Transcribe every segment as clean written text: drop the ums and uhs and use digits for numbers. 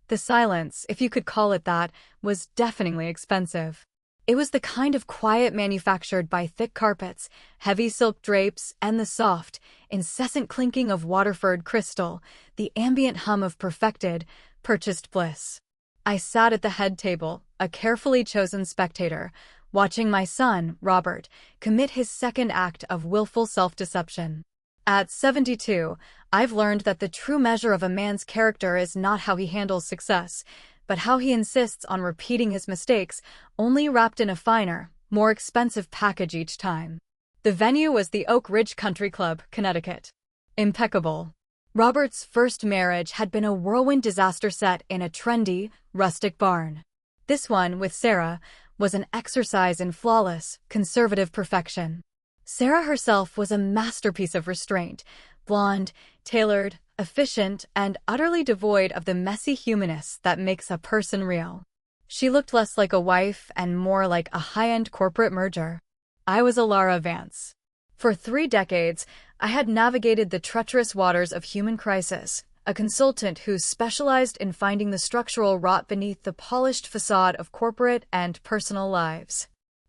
The silence, if you could call it that, was deafeningly expensive. It was the kind of quiet manufactured by thick carpets, heavy silk drapes, and the soft, incessant clinking of Waterford crystal, the ambient hum of perfected, purchased bliss. I sat at the head table, a carefully chosen spectator, watching my son, Robert, commit his second act of willful self-deception. At 72, I've learned that the true measure of a man's character is not how he handles success, but how he insists on repeating his mistakes, only wrapped in a finer, more expensive package each time. The venue was the Oak Ridge Country Club, Connecticut. Impeccable. Robert's first marriage had been a whirlwind disaster set in a trendy, rustic barn. This one, with Sarah, was an exercise in flawless, conservative perfection. Sarah herself was a masterpiece of restraint, blonde, tailored, efficient, and utterly devoid of the messy humanness that makes a person real. She looked less like a wife and more like a high-end corporate merger. I was Alara Vance. For 3 decades, I had navigated the treacherous waters of human crisis, a consultant who specialized in finding the structural rot beneath the polished facade of corporate and personal lives.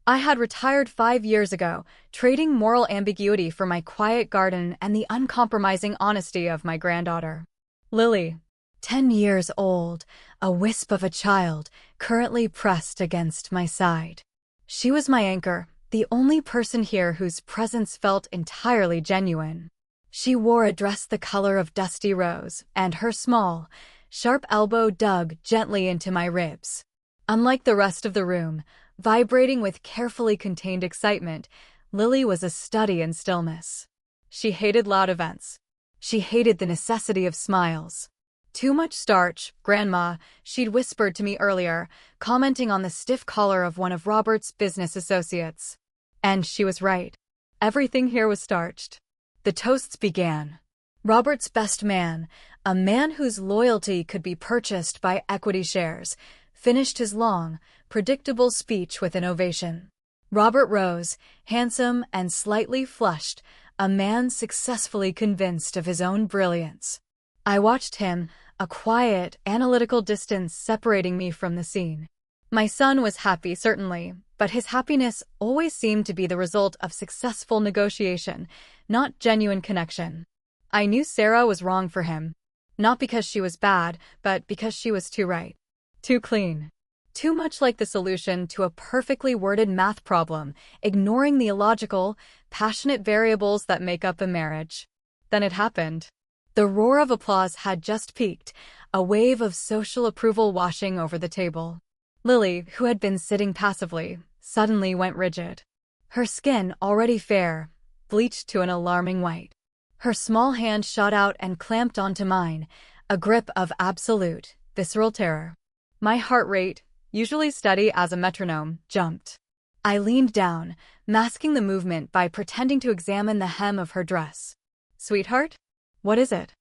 I had retired 5 years ago, trading moral ambiguity for my quiet garden and the uncompromising honesty of my granddaughter. Lily, 10 years old, a wisp of a child, currently pressed against my side. She was my anchor, the only person here whose presence felt entirely genuine. She wore a dress the color of dusty rose, and her small, sharp elbow dug gently into my ribs. Unlike the rest of the room, vibrating with carefully contained excitement, Lily was a study in stillness. She hated loud events. She hated the necessity of smiles. Too much starch, Grandma, she'd whispered to me earlier, commenting on the stiff collar of one of Robert's business associates. And she was right. Everything here was starched. The toasts began. Robert's best man, a man whose loyalty could be purchased by equity shares, finished his long, predictable speech with an ovation. Robert rose, handsome and slightly flushed, a man successfully convinced of his own brilliance. I watched him, a quiet, analytical distance separating me from the scene. My son was happy, certainly, but his happiness always seemed to be the result of successful negotiation, not genuine connection. I knew Sarah was wrong for him. Not because she was bad, but because she was too right. Too clean. Too much like the solution to a perfectly worded math problem, ignoring the illogical, passionate variables that make up a marriage. Then it happened. The roar of applause had just peaked, a wave of social approval washing over the table. Lily, who had been sitting passively, suddenly went rigid. Her skin, already fair, bleached to an alarming white. Her small hand shot out and clamped onto mine, a grip of absolute, visceral terror. My heart rate, usually steady as a metronome, jumped. I leaned down, masking the movement by pretending to examine the hem of her dress. "Sweetheart? What is it?"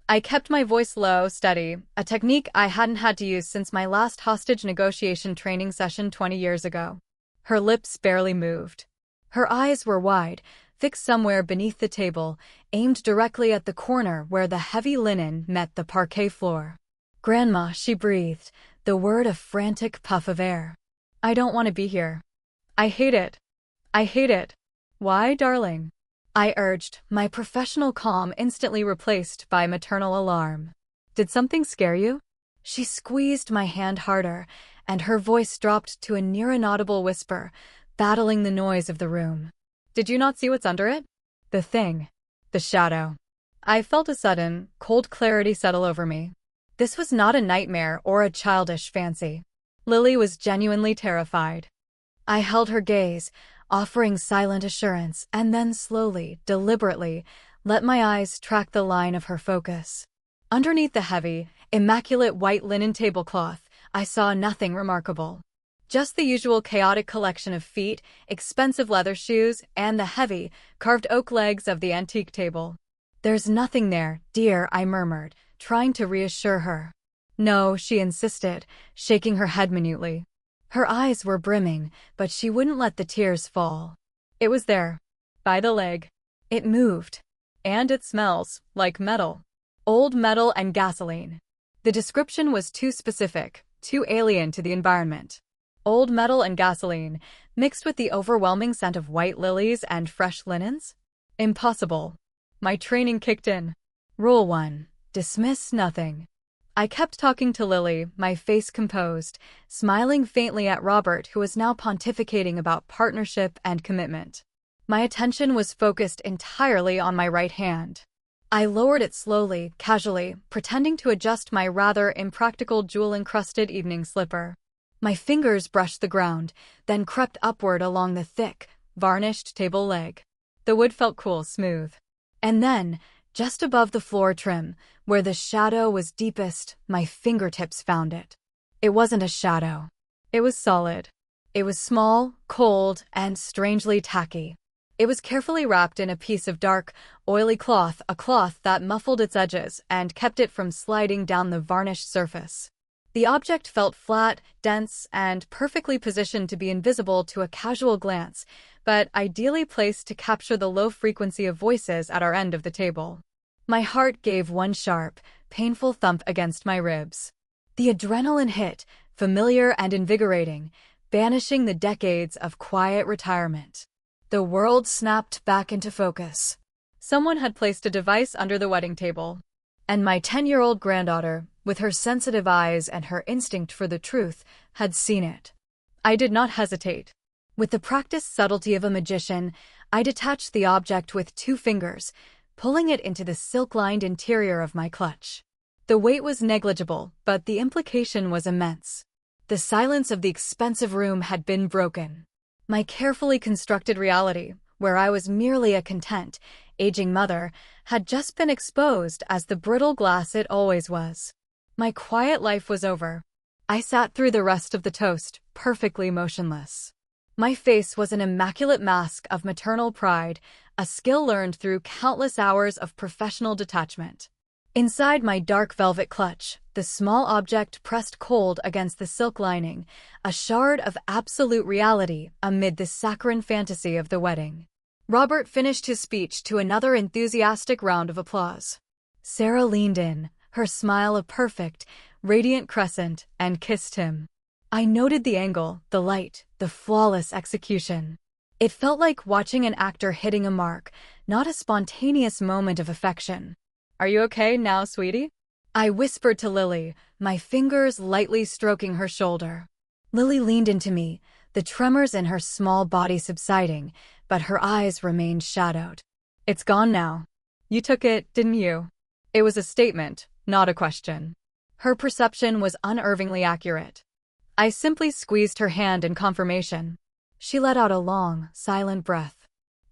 I kept my voice low, steady, a technique I hadn't had to use since my last hostage negotiation training session 20 years ago. Her lips barely moved. Her eyes were wide, fixed somewhere beneath the table, aimed directly at the corner where the heavy linen met the parquet floor. "Grandma," she breathed, the word a frantic puff of air. "I don't want to be here. I hate it. I hate it." "Why, darling?" I urged, my professional calm instantly replaced by maternal alarm. "Did something scare you?" She squeezed my hand harder, and her voice dropped to a near-inaudible whisper, battling the noise of the room. "Did you not see what's under it? The thing. The shadow." I felt a sudden, cold clarity settle over me. This was not a nightmare or a childish fancy. Lily was genuinely terrified. I held her gaze, offering silent assurance, and then slowly, deliberately, let my eyes track the line of her focus. Underneath the heavy, immaculate white linen tablecloth, I saw nothing remarkable. Just the usual chaotic collection of feet, expensive leather shoes, and the heavy, carved oak legs of the antique table. "There's nothing there, dear," I murmured, trying to reassure her. "No," she insisted, shaking her head minutely. Her eyes were brimming, but she wouldn't let the tears fall. "It was there. By the leg. It moved. And it smells like metal. Old metal and gasoline." The description was too specific, too alien to the environment. Old metal and gasoline, mixed with the overwhelming scent of white lilies and fresh linens? Impossible. My training kicked in. Rule 1. Dismiss nothing. I kept talking to Lily, my face composed, smiling faintly at Robert, who was now pontificating about partnership and commitment. My attention was focused entirely on my right hand. I lowered it slowly, casually, pretending to adjust my rather impractical jewel-encrusted evening slipper. My fingers brushed the ground, then crept upward along the thick, varnished table leg. The wood felt cool, smooth. And then, just above the floor trim, where the shadow was deepest, my fingertips found it. It wasn't a shadow. It was solid. It was small, cold, and strangely tacky. It was carefully wrapped in a piece of dark, oily cloth, a cloth that muffled its edges and kept it from sliding down the varnished surface. The object felt flat, dense, and perfectly positioned to be invisible to a casual glance, but ideally placed to capture the low frequency of voices at our end of the table. My heart gave one sharp, painful thump against my ribs. The adrenaline hit, familiar and invigorating, banishing the decades of quiet retirement. The world snapped back into focus. Someone had placed a device under the wedding table, and my 10-year-old granddaughter, with her sensitive eyes and her instinct for the truth, had seen it. I did not hesitate. With the practiced subtlety of a magician, I detached the object with 2 fingers, pulling it into the silk-lined interior of my clutch. The weight was negligible, but the implication was immense. The silence of the expensive room had been broken. My carefully constructed reality, where I was merely a content, aging mother, had just been exposed as the brittle glass it always was. My quiet life was over. I sat through the rest of the toast, perfectly motionless. My face was an immaculate mask of maternal pride, a skill learned through countless hours of professional detachment. Inside my dark velvet clutch, the small object pressed cold against the silk lining, a shard of absolute reality amid the saccharine fantasy of the wedding. Robert finished his speech to another enthusiastic round of applause. Sarah leaned in, her smile a perfect, radiant crescent, and kissed him. I noted the angle, the light, the flawless execution. It felt like watching an actor hitting a mark, not a spontaneous moment of affection. "Are you okay now, sweetie?" I whispered to Lily, my fingers lightly stroking her shoulder. Lily leaned into me, the tremors in her small body subsiding, but her eyes remained shadowed. "It's gone now. You took it, didn't you?" It was a statement, not a question. Her perception was unerringly accurate. I simply squeezed her hand in confirmation. She let out a long, silent breath.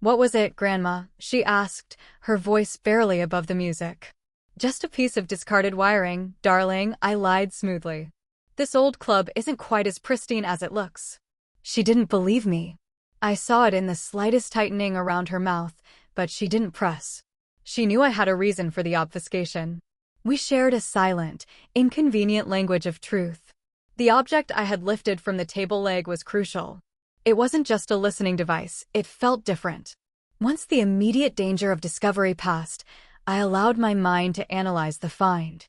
"What was it, Grandma?" she asked, her voice barely above the music. "Just a piece of discarded wiring, darling," I lied smoothly. "This old club isn't quite as pristine as it looks." She didn't believe me. I saw it in the slightest tightening around her mouth, but she didn't press. She knew I had a reason for the obfuscation. We shared a silent, inconvenient language of truth. The object I had lifted from the table leg was crucial. It wasn't just a listening device, it felt different. Once the immediate danger of discovery passed, I allowed my mind to analyze the find.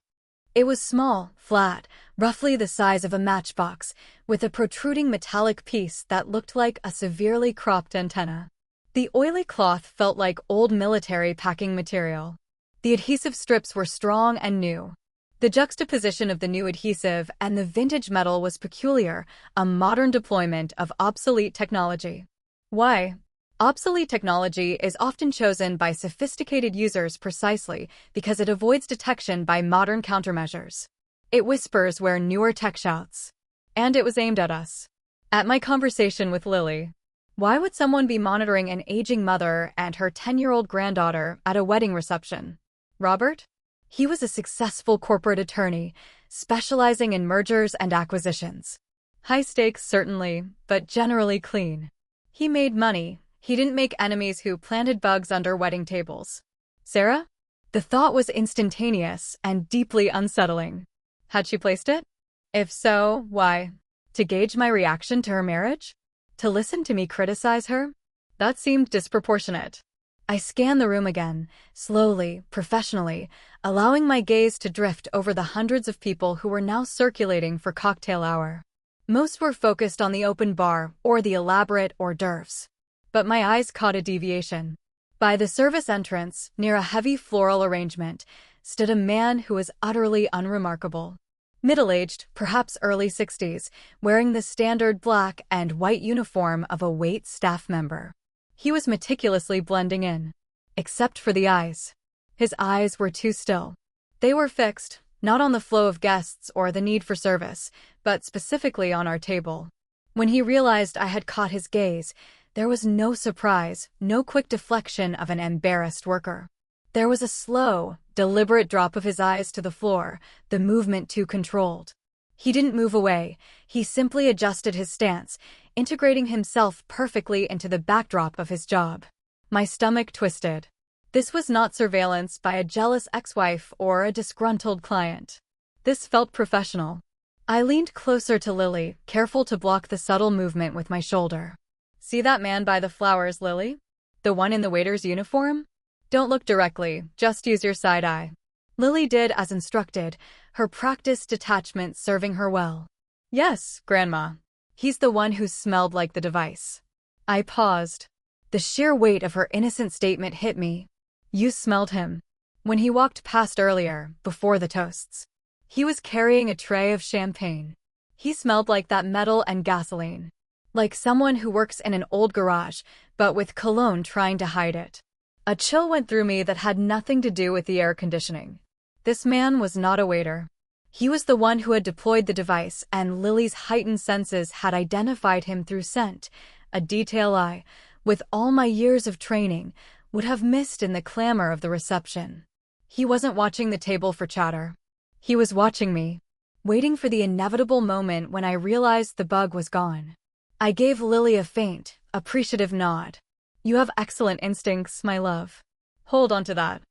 It was small, flat, roughly the size of a matchbox, with a protruding metallic piece that looked like a severely cropped antenna. The oily cloth felt like old military packing material. The adhesive strips were strong and new. The juxtaposition of the new adhesive and the vintage metal was peculiar, a modern deployment of obsolete technology. Why? Obsolete technology is often chosen by sophisticated users precisely because it avoids detection by modern countermeasures. It whispers where newer tech shouts. And it was aimed at us. At my conversation with Lily. Why would someone be monitoring an aging mother and her 10-year-old granddaughter at a wedding reception? Robert? He was a successful corporate attorney, specializing in mergers and acquisitions. High stakes, certainly, but generally clean. He made money. He didn't make enemies who planted bugs under wedding tables. Sarah? The thought was instantaneous and deeply unsettling. Had she placed it? If so, why? To gauge my reaction to her marriage? To listen to me criticize her? That seemed disproportionate. I scanned the room again, slowly, professionally, allowing my gaze to drift over the hundreds of people who were now circulating for cocktail hour. Most were focused on the open bar or the elaborate hors d'oeuvres. But my eyes caught a deviation. By the service entrance, near a heavy floral arrangement, stood a man who was utterly unremarkable. Middle-aged, perhaps early 60s, wearing the standard black and white uniform of a wait staff member. He was meticulously blending in. Except for the eyes. His eyes were too still. They were fixed, not on the flow of guests or the need for service, but specifically on our table. When he realized I had caught his gaze, there was no surprise, no quick deflection of an embarrassed worker. There was a slow, deliberate drop of his eyes to the floor, the movement too controlled. He didn't move away, he simply adjusted his stance, integrating himself perfectly into the backdrop of his job. My stomach twisted. This was not surveillance by a jealous ex-wife or a disgruntled client. This felt professional. I leaned closer to Lily, careful to block the subtle movement with my shoulder. "See that man by the flowers, Lily? The one in the waiter's uniform? Don't look directly, just use your side eye." Lily did as instructed, her practiced detachment serving her well. "Yes, Grandma. He's the one who smelled like the device." I paused. The sheer weight of her innocent statement hit me. "You smelled him." When he walked past earlier, before the toasts. He was carrying a tray of champagne. He smelled like that metal and gasoline. Like someone who works in an old garage, but with cologne trying to hide it. A chill went through me that had nothing to do with the air conditioning. This man was not a waiter. He was the one who had deployed the device, and Lily's heightened senses had identified him through scent, a detail I, with all my years of training, would have missed in the clamor of the reception. He wasn't watching the table for chatter. He was watching me, waiting for the inevitable moment when I realized the bug was gone. I gave Lily a faint, appreciative nod. "You have excellent instincts, my love. Hold on to that."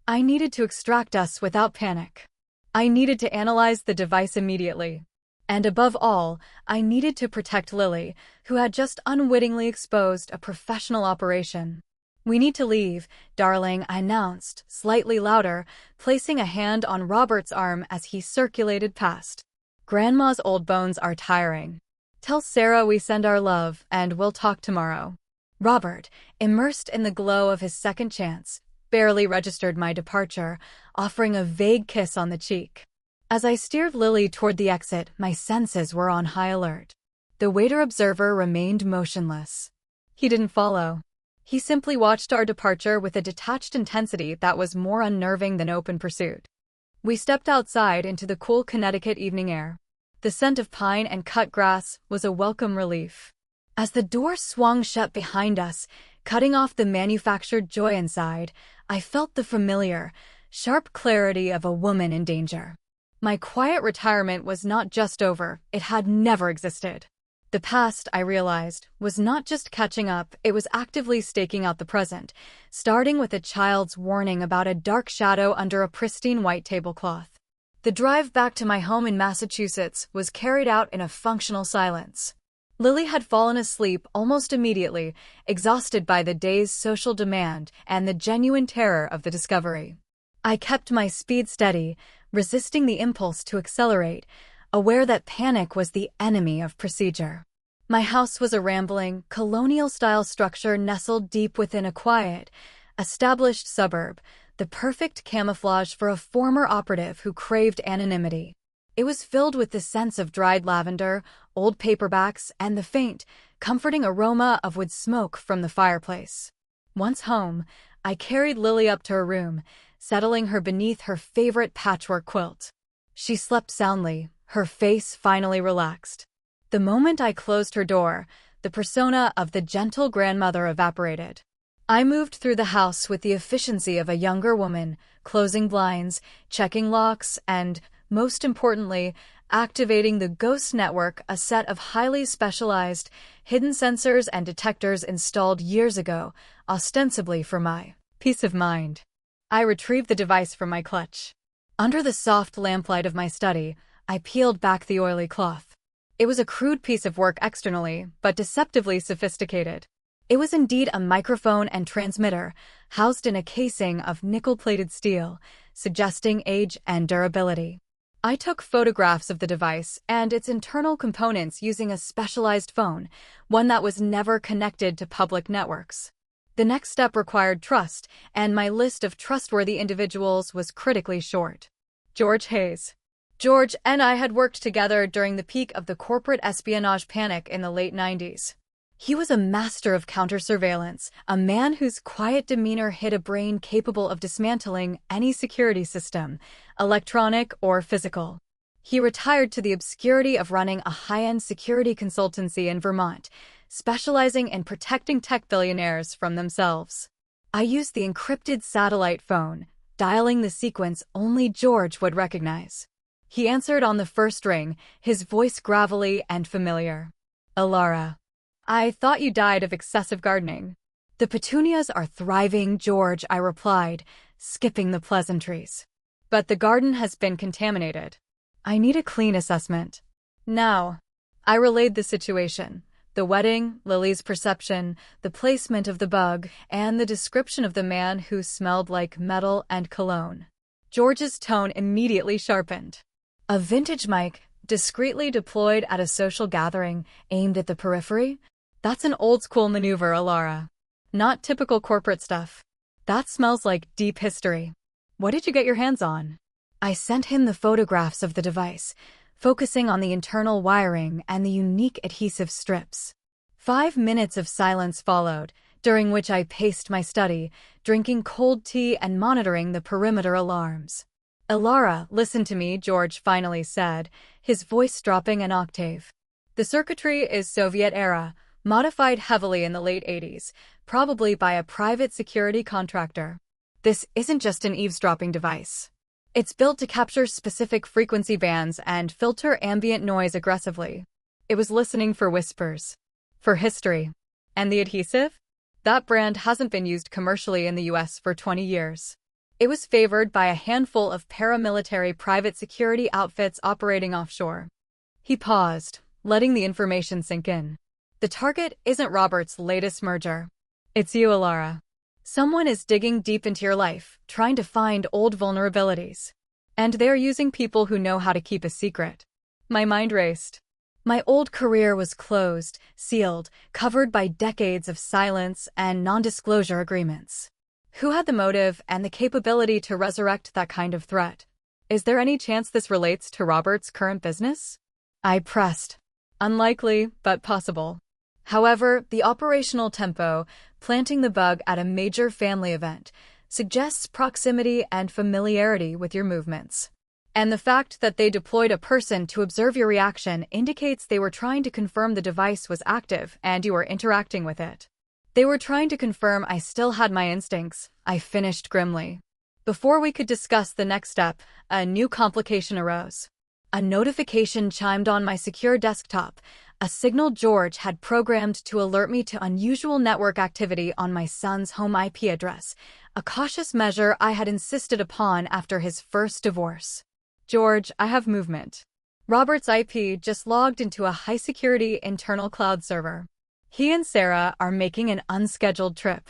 I needed to extract us without panic. I needed to analyze the device immediately. And above all, I needed to protect Lily, who had just unwittingly exposed a professional operation. "We need to leave, darling," I announced, slightly louder, placing a hand on Robert's arm as he circulated past. "Grandma's old bones are tiring. Tell Sarah we send our love, and we'll talk tomorrow." Robert, immersed in the glow of his second chance, barely registered my departure, offering a vague kiss on the cheek. As I steered Lily toward the exit, my senses were on high alert. The waiter-observer remained motionless. He didn't follow. He simply watched our departure with a detached intensity that was more unnerving than open pursuit. We stepped outside into the cool Connecticut evening air. The scent of pine and cut grass was a welcome relief. As the door swung shut behind us, cutting off the manufactured joy inside, I felt the familiar, sharp clarity of a woman in danger. My quiet retirement was not just over, it had never existed. The past, I realized, was not just catching up, it was actively staking out the present, starting with a child's warning about a dark shadow under a pristine white tablecloth. The drive back to my home in Massachusetts was carried out in a functional silence. Lily had fallen asleep almost immediately, exhausted by the day's social demand and the genuine terror of the discovery. I kept my speed steady, resisting the impulse to accelerate, aware that panic was the enemy of procedure. My house was a rambling, colonial-style structure nestled deep within a quiet, established suburb, the perfect camouflage for a former operative who craved anonymity. It was filled with the sense of dried lavender, old paperbacks, and the faint, comforting aroma of wood smoke from the fireplace. Once home, I carried Lily up to her room, settling her beneath her favorite patchwork quilt. She slept soundly, her face finally relaxed. The moment I closed her door, the persona of the gentle grandmother evaporated. I moved through the house with the efficiency of a younger woman, closing blinds, checking locks, and, most importantly, activating the Ghost Network, a set of highly specialized, hidden sensors and detectors installed years ago, ostensibly for my peace of mind. I retrieved the device from my clutch. Under the soft lamplight of my study, I peeled back the oily cloth. It was a crude piece of work externally, but deceptively sophisticated. It was indeed a microphone and transmitter, housed in a casing of nickel-plated steel, suggesting age and durability. I took photographs of the device and its internal components using a specialized phone, one that was never connected to public networks. The next step required trust, and my list of trustworthy individuals was critically short. George Hayes. George and I had worked together during the peak of the corporate espionage panic in the late 90s. He was a master of counter-surveillance, a man whose quiet demeanor hid a brain capable of dismantling any security system, electronic or physical. He retired to the obscurity of running a high-end security consultancy in Vermont, specializing in protecting tech billionaires from themselves. I used the encrypted satellite phone, dialing the sequence only George would recognize. He answered on the first ring, his voice gravelly and familiar. "Alara. I thought you died of excessive gardening." "The petunias are thriving, George," I replied, skipping the pleasantries. "But the garden has been contaminated. I need a clean assessment." Now, I relayed the situation. The wedding, Lily's perception, the placement of the bug, and the description of the man who smelled like metal and cologne. George's tone immediately sharpened. "A vintage mic, discreetly deployed at a social gathering, aimed at the periphery? That's an old-school maneuver, Alara. Not typical corporate stuff. That smells like deep history. What did you get your hands on?" I sent him the photographs of the device, focusing on the internal wiring and the unique adhesive strips. 5 minutes of silence followed, during which I paced my study, drinking cold tea and monitoring the perimeter alarms. "Alara, listen to me," George finally said, his voice dropping an octave. "The circuitry is Soviet-era, modified heavily in the late 80s, probably by a private security contractor. This isn't just an eavesdropping device. It's built to capture specific frequency bands and filter ambient noise aggressively." It was listening for whispers. "For history. And the adhesive? That brand hasn't been used commercially in the US for 20 years. It was favored by a handful of paramilitary private security outfits operating offshore." He paused, letting the information sink in. "The target isn't Robert's latest merger. It's you, Alara. Someone is digging deep into your life, trying to find old vulnerabilities. And they're using people who know how to keep a secret." My mind raced. My old career was closed, sealed, covered by decades of silence and non-disclosure agreements. Who had the motive and the capability to resurrect that kind of threat? "Is there any chance this relates to Robert's current business?" I pressed. "Unlikely, but possible. However, the operational tempo, planting the bug at a major family event, suggests proximity and familiarity with your movements. And the fact that they deployed a person to observe your reaction indicates they were trying to confirm the device was active and you were interacting with it. They were trying to confirm I still had my instincts," I finished grimly. Before we could discuss the next step, a new complication arose. A notification chimed on my secure desktop, a signal George had programmed to alert me to unusual network activity on my son's home IP address, a cautious measure I had insisted upon after his first divorce. "George, I have movement. Robert's IP just logged into a high-security internal cloud server. He and Sarah are making an unscheduled trip.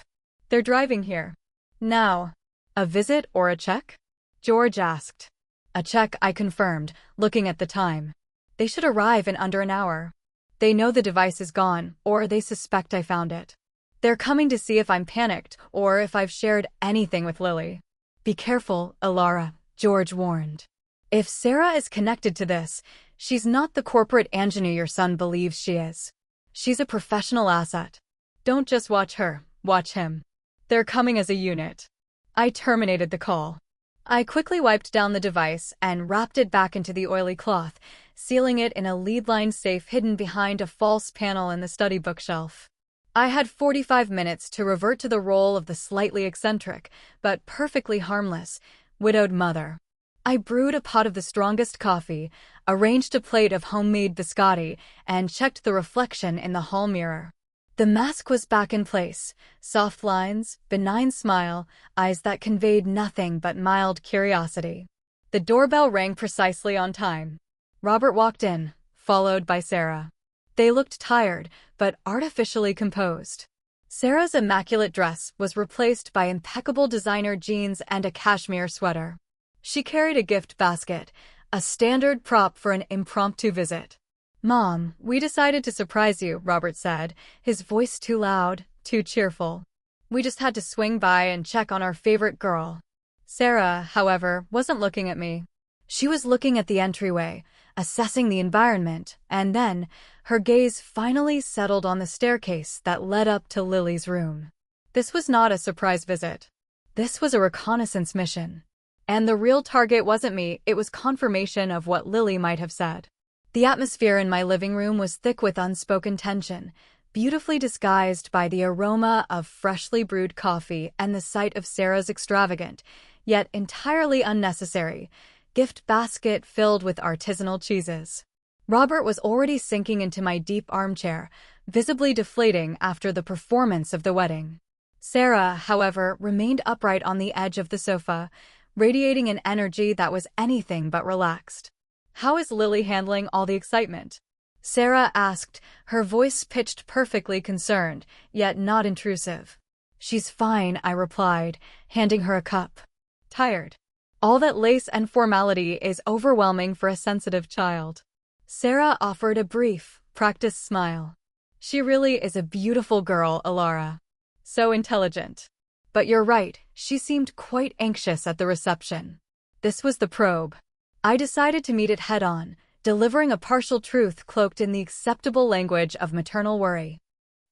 They're driving here. Now. A visit or a check?" George asked. "A check," I confirmed, looking at the time. "They should arrive in under an hour. They know the device is gone, or they suspect I found it. They're coming to see if I'm panicked or if I've shared anything with Lily." "Be careful, Alara," George warned. "If Sarah is connected to this, she's not the corporate ingenue your son believes she is. She's a professional asset. Don't just watch her, watch him. They're coming as a unit." I terminated the call. I quickly wiped down the device and wrapped it back into the oily cloth, sealing it in a lead-lined safe hidden behind a false panel in the study bookshelf. I had 45 minutes to revert to the role of the slightly eccentric, but perfectly harmless, widowed mother. I brewed a pot of the strongest coffee, arranged a plate of homemade biscotti, and checked the reflection in the hall mirror. The mask was back in place, soft lines, benign smile, eyes that conveyed nothing but mild curiosity. The doorbell rang precisely on time. Robert walked in, followed by Sarah. They looked tired, but artificially composed. Sarah's immaculate dress was replaced by impeccable designer jeans and a cashmere sweater. She carried a gift basket, a standard prop for an impromptu visit. "Mom, we decided to surprise you," Robert said, his voice too loud, too cheerful. "We just had to swing by and check on our favorite girl." Sarah, however, wasn't looking at me. She was looking at the entryway, assessing the environment, and then her gaze finally settled on the staircase that led up to Lily's room. This was not a surprise visit. This was a reconnaissance mission. And the real target wasn't me, it was confirmation of what Lily might have said. The atmosphere in my living room was thick with unspoken tension, beautifully disguised by the aroma of freshly brewed coffee and the sight of Sarah's extravagant, yet entirely unnecessary, gift basket filled with artisanal cheeses. Robert was already sinking into my deep armchair, visibly deflating after the performance of the wedding. Sarah, however, remained upright on the edge of the sofa, radiating an energy that was anything but relaxed. "How is Lily handling all the excitement?" Sarah asked, her voice pitched perfectly concerned, yet not intrusive. "She's fine," I replied, handing her a cup. "Tired. All that lace and formality is overwhelming for a sensitive child." Sarah offered a brief, practiced smile. "She really is a beautiful girl, Alara. So intelligent. But you're right, she seemed quite anxious at the reception." This was the probe. I decided to meet it head-on, delivering a partial truth cloaked in the acceptable language of maternal worry.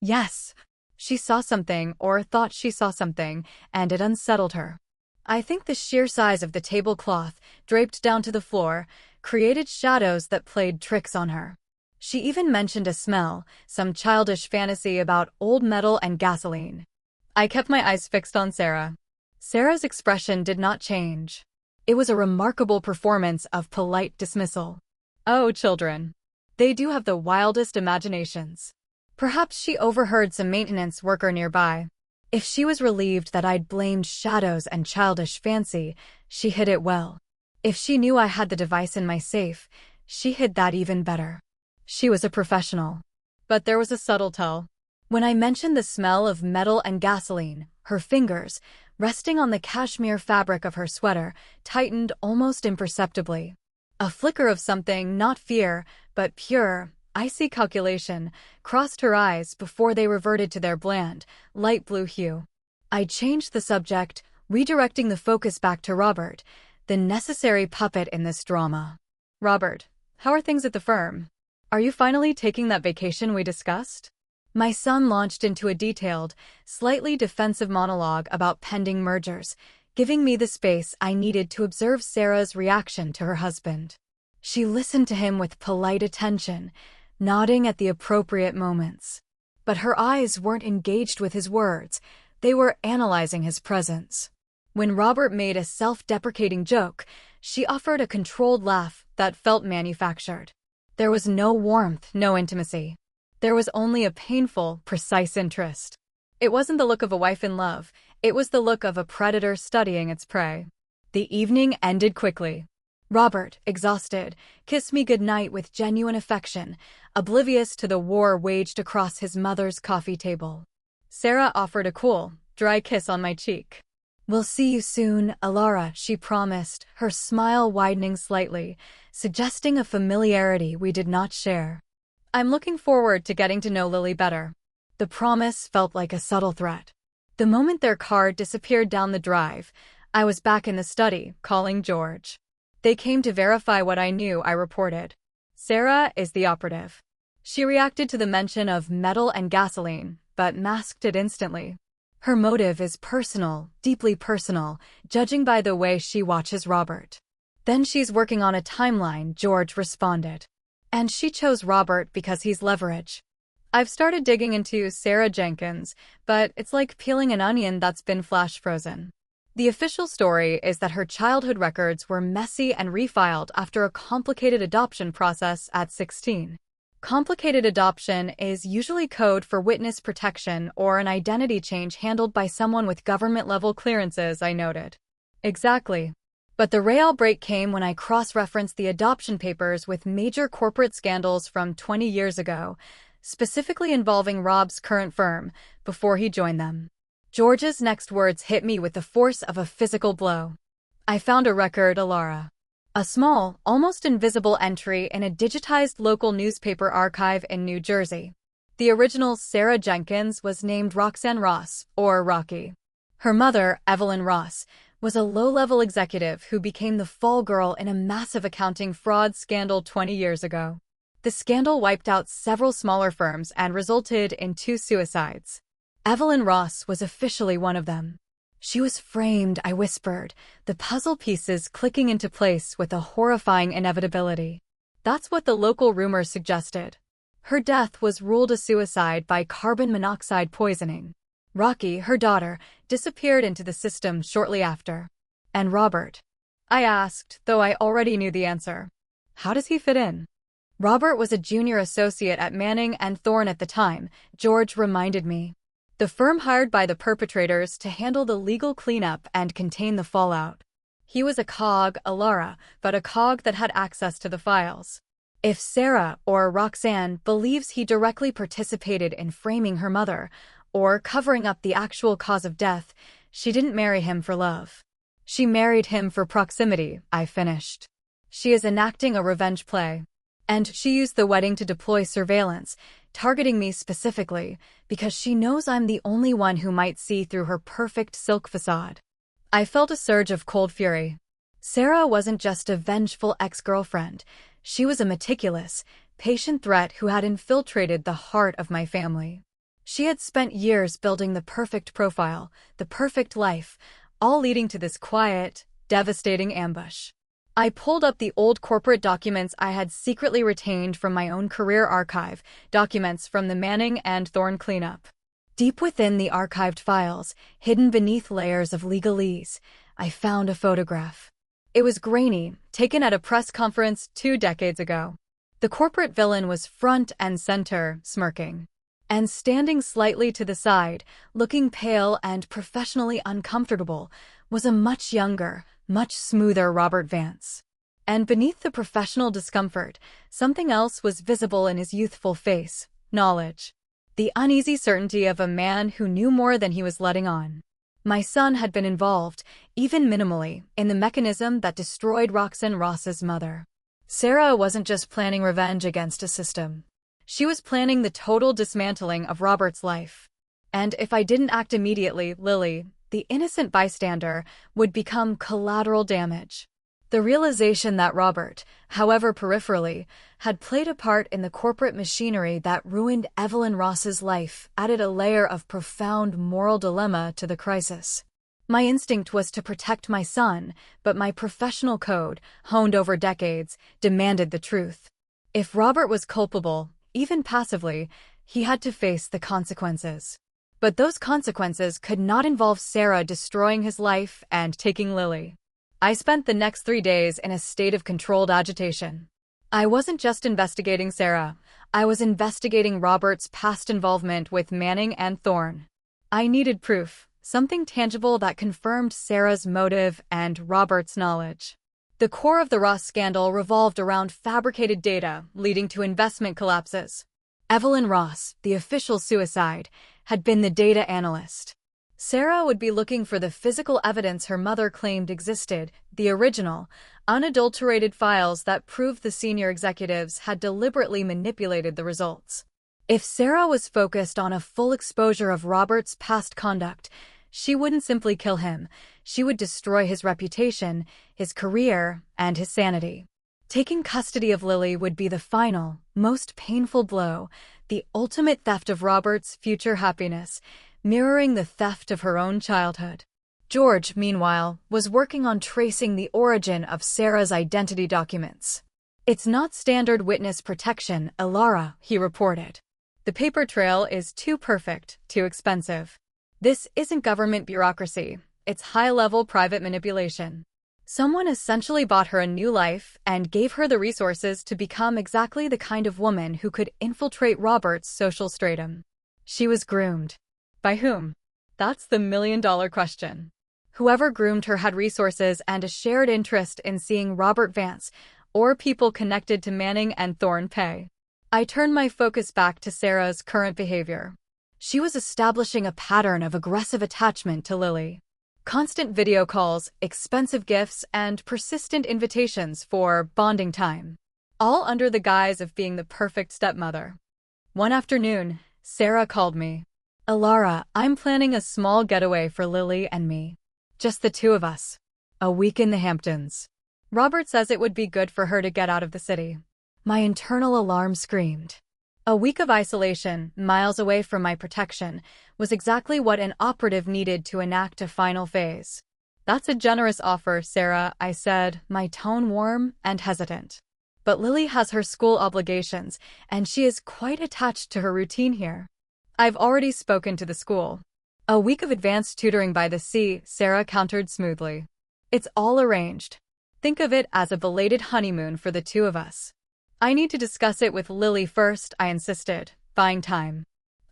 "Yes, she saw something, or thought she saw something, and it unsettled her. I think the sheer size of the tablecloth, draped down to the floor, created shadows that played tricks on her. She even mentioned a smell, some childish fantasy about old metal and gasoline." I kept my eyes fixed on Sarah. Sarah's expression did not change. It was a remarkable performance of polite dismissal. Oh, children. They do have the wildest imaginations. Perhaps she overheard some maintenance worker nearby. If she was relieved that I'd blamed shadows and childish fancy, she hid it well. If she knew I had the device in my safe, she hid that even better. She was a professional. But there was a subtle tell. When I mentioned the smell of metal and gasoline, her fingers, resting on the cashmere fabric of her sweater, tightened almost imperceptibly. A flicker of something, not fear, but pure, icy calculation, crossed her eyes before they reverted to their bland, light blue hue. I changed the subject, redirecting the focus back to Robert, the necessary puppet in this drama. "Robert, how are things at the firm? Are you finally taking that vacation we discussed?" My son launched into a detailed, slightly defensive monologue about pending mergers, giving me the space I needed to observe Sarah's reaction to her husband. She listened to him with polite attention, nodding at the appropriate moments. But her eyes weren't engaged with his words, they were analyzing his presence. When Robert made a self-deprecating joke, she offered a controlled laugh that felt manufactured. There was no warmth, no intimacy. There was only a painful, precise interest. It wasn't the look of a wife in love, it was the look of a predator studying its prey. The evening ended quickly. Robert, exhausted, kissed me goodnight with genuine affection, oblivious to the war waged across his mother's coffee table. Sarah offered a cool, dry kiss on my cheek. "We'll see you soon, Alara," she promised, her smile widening slightly, suggesting a familiarity we did not share. "I'm looking forward to getting to know Lily better." The promise felt like a subtle threat. The moment their car disappeared down the drive, I was back in the study, calling George. "They came to verify what I knew," I reported. "Sarah is the operative." She reacted to the mention of metal and gasoline, but masked it instantly. Her motive is personal, deeply personal, judging by the way she watches Robert. "Then she's working on a timeline," George responded. "And she chose Robert because he's leverage." I've started digging into Sarah Jenkins, but it's like peeling an onion that's been flash frozen. The official story is that her childhood records were messy and refiled after a complicated adoption process at 16. Complicated adoption is usually code for witness protection or an identity change handled by someone with government-level clearances, I noted. Exactly. But the rail break came when I cross-referenced the adoption papers with major corporate scandals from 20 years ago, specifically involving Rob's current firm, before he joined them. George's next words hit me with the force of a physical blow. I found a record, Alara. A small, almost invisible entry in a digitized local newspaper archive in New Jersey. The original Sarah Jenkins was named Roxanne Ross, or Rocky. Her mother, Evelyn Ross, was a low-level executive who became the fall girl in a massive accounting fraud scandal 20 years ago. The scandal wiped out several smaller firms and resulted in 2 suicides. Evelyn Ross was officially one of them. She was framed, I whispered, the puzzle pieces clicking into place with a horrifying inevitability. That's what the local rumors suggested. Her death was ruled a suicide by carbon monoxide poisoning. Rocky, her daughter, disappeared into the system shortly after. And Robert? I asked, though I already knew the answer. How does he fit in? Robert was a junior associate at Manning and Thorne at the time, George reminded me. The firm hired by the perpetrators to handle the legal cleanup and contain the fallout. He was a cog, Alara, but a cog that had access to the files. If Sarah, or Roxanne, believes he directly participated in framing her mother, or covering up the actual cause of death, she didn't marry him for love. She married him for proximity, I finished. She is enacting a revenge play. And she used the wedding to deploy surveillance, targeting me specifically, because she knows I'm the only one who might see through her perfect silk facade. I felt a surge of cold fury. Sarah wasn't just a vengeful ex-girlfriend. She was a meticulous, patient threat who had infiltrated the heart of my family. She had spent years building the perfect profile, the perfect life, all leading to this quiet, devastating ambush. I pulled up the old corporate documents I had secretly retained from my own career archive, documents from the Manning and Thorne cleanup. Deep within the archived files, hidden beneath layers of legalese, I found a photograph. It was grainy, taken at a press conference 2 decades ago. The corporate villain was front and center, smirking. And standing slightly to the side, looking pale and professionally uncomfortable, was a much younger, much smoother Robert Vance. And beneath the professional discomfort, something else was visible in his youthful face: knowledge. The uneasy certainty of a man who knew more than he was letting on. My son had been involved, even minimally, in the mechanism that destroyed Roxanne Ross's mother. Sarah wasn't just planning revenge against a system. She was planning the total dismantling of Robert's life. And if I didn't act immediately, Lily, the innocent bystander, would become collateral damage. The realization that Robert, however peripherally, had played a part in the corporate machinery that ruined Evelyn Ross's life added a layer of profound moral dilemma to the crisis. My instinct was to protect my son, but my professional code, honed over decades, demanded the truth. If Robert was culpable, even passively, he had to face the consequences. But those consequences could not involve Sarah destroying his life and taking Lily. I spent the next 3 days in a state of controlled agitation. I wasn't just investigating Sarah. I was investigating Robert's past involvement with Manning and Thorne. I needed proof, something tangible that confirmed Sarah's motive and Robert's knowledge. The core of the Ross scandal revolved around fabricated data, leading to investment collapses. Evelyn Ross, the official suicide, had been the data analyst. Sarah would be looking for the physical evidence her mother claimed existed, the original, unadulterated files that proved the senior executives had deliberately manipulated the results. If Sarah was focused on a full exposure of Robert's past conduct, she wouldn't simply kill him, she would destroy his reputation, his career, and his sanity. Taking custody of Lily would be the final, most painful blow, the ultimate theft of Robert's future happiness, mirroring the theft of her own childhood. George, meanwhile, was working on tracing the origin of Sarah's identity documents. "It's not standard witness protection, Alara," he reported. "The paper trail is too perfect, too expensive. This isn't government bureaucracy, it's high-level private manipulation. Someone essentially bought her a new life and gave her the resources to become exactly the kind of woman who could infiltrate Robert's social stratum. She was groomed. By whom? That's the million-dollar question. Whoever groomed her had resources and a shared interest in seeing Robert Vance, or people connected to Manning and Thorne, pay. I turned my focus back to Sarah's current behavior. She was establishing a pattern of aggressive attachment to Lily. Constant video calls, expensive gifts, and persistent invitations for bonding time, all under the guise of being the perfect stepmother. One afternoon, Sarah called me. "Alara, I'm planning a small getaway for Lily and me. Just the two of us. A week in the Hamptons. Robert says it would be good for her to get out of the city." My internal alarm screamed. A week of isolation, miles away from my protection, was exactly what an operative needed to enact a final phase. "That's a generous offer, Sarah," I said, my tone warm and hesitant. "But Lily has her school obligations, and she is quite attached to her routine here." "I've already spoken to the school." "A week of advanced tutoring by the sea," Sarah countered smoothly. "It's all arranged. Think of it as a belated honeymoon for the two of us." "I need to discuss it with Lily first," I insisted, buying time.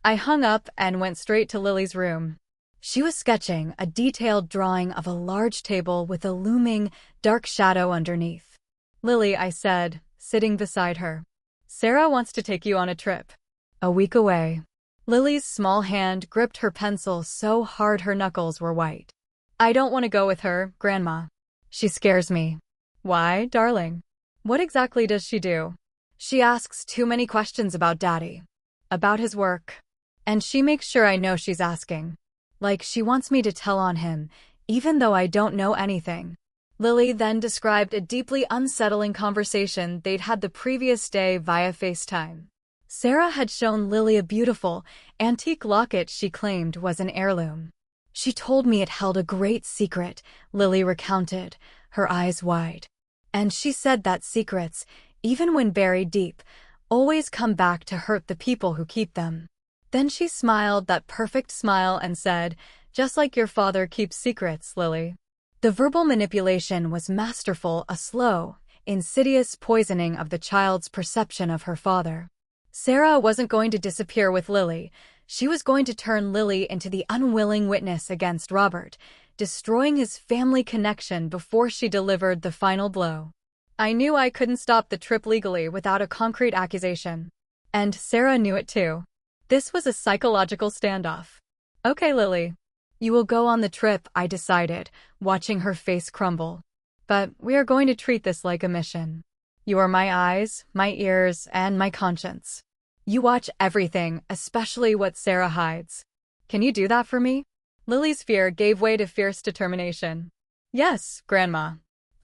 I hung up and went straight to Lily's room. She was sketching a detailed drawing of a large table with a looming, dark shadow underneath. "Lily," I said, sitting beside her. "Sarah wants to take you on a trip. A week away." Lily's small hand gripped her pencil so hard her knuckles were white. "I don't want to go with her, Grandma. She scares me." "Why, darling? What exactly does she do?" "She asks too many questions about Daddy. About his work. And she makes sure I know she's asking. Like she wants me to tell on him, even though I don't know anything." Lily then described a deeply unsettling conversation they'd had the previous day via FaceTime. Sarah had shown Lily a beautiful, antique locket she claimed was an heirloom. "She told me it held a great secret," Lily recounted, her eyes wide. "And she said that secrets, even when buried deep, always come back to hurt the people who keep them." Then she smiled that perfect smile and said, "Just like your father keeps secrets, Lily." The verbal manipulation was masterful, a slow, insidious poisoning of the child's perception of her father. Sarah wasn't going to disappear with Lily. She was going to turn Lily into the unwilling witness against Robert, destroying his family connection before she delivered the final blow. I knew I couldn't stop the trip legally without a concrete accusation. And Sarah knew it too. This was a psychological standoff. "Okay, Lily. You will go on the trip," I decided, watching her face crumble. "But we are going to treat this like a mission. You are my eyes, my ears, and my conscience. You watch everything, especially what Sarah hides. Can you do that for me?" Lily's fear gave way to fierce determination. "Yes, Grandma.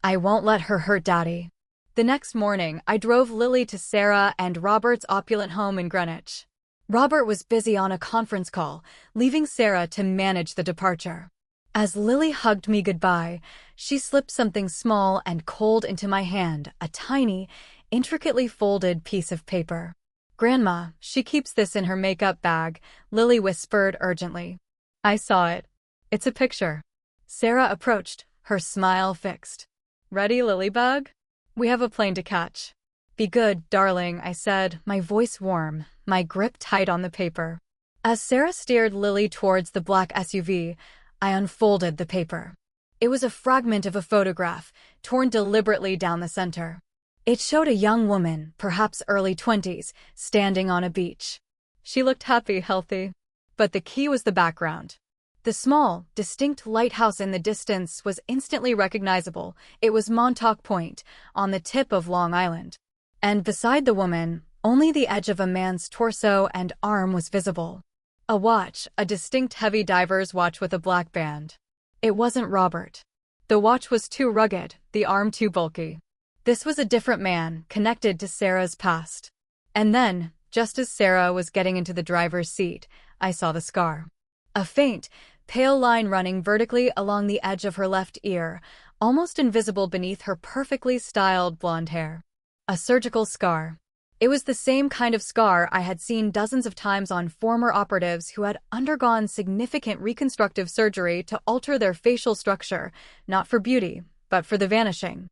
I won't let her hurt Daddy." The next morning, I drove Lily to Sarah and Robert's opulent home in Greenwich. Robert was busy on a conference call, leaving Sarah to manage the departure. As Lily hugged me goodbye, she slipped something small and cold into my hand, a tiny, intricately folded piece of paper. "Grandma, she keeps this in her makeup bag," Lily whispered urgently. I saw it. "It's a picture." Sarah approached, her smile fixed. "Ready, Lilybug? We have a plane to catch." "Be good, darling," I said, my voice warm, my grip tight on the paper. As Sarah steered Lily towards the black SUV, I unfolded the paper. It was a fragment of a photograph, torn deliberately down the center. It showed a young woman, perhaps early 20s, standing on a beach. She looked happy, healthy. But the key was the background. The small, distinct lighthouse in the distance was instantly recognizable. It was Montauk Point, on the tip of Long Island. And beside the woman, only the edge of a man's torso and arm was visible. A watch, a distinct heavy diver's watch with a black band. It wasn't Robert. The watch was too rugged, the arm too bulky. This was a different man, connected to Sarah's past. And then, just as Sarah was getting into the driver's seat, I saw the scar. A faint, pale line running vertically along the edge of her left ear, almost invisible beneath her perfectly styled blonde hair. A surgical scar. It was the same kind of scar I had seen dozens of times on former operatives who had undergone significant reconstructive surgery to alter their facial structure, not for beauty, but for the vanishing.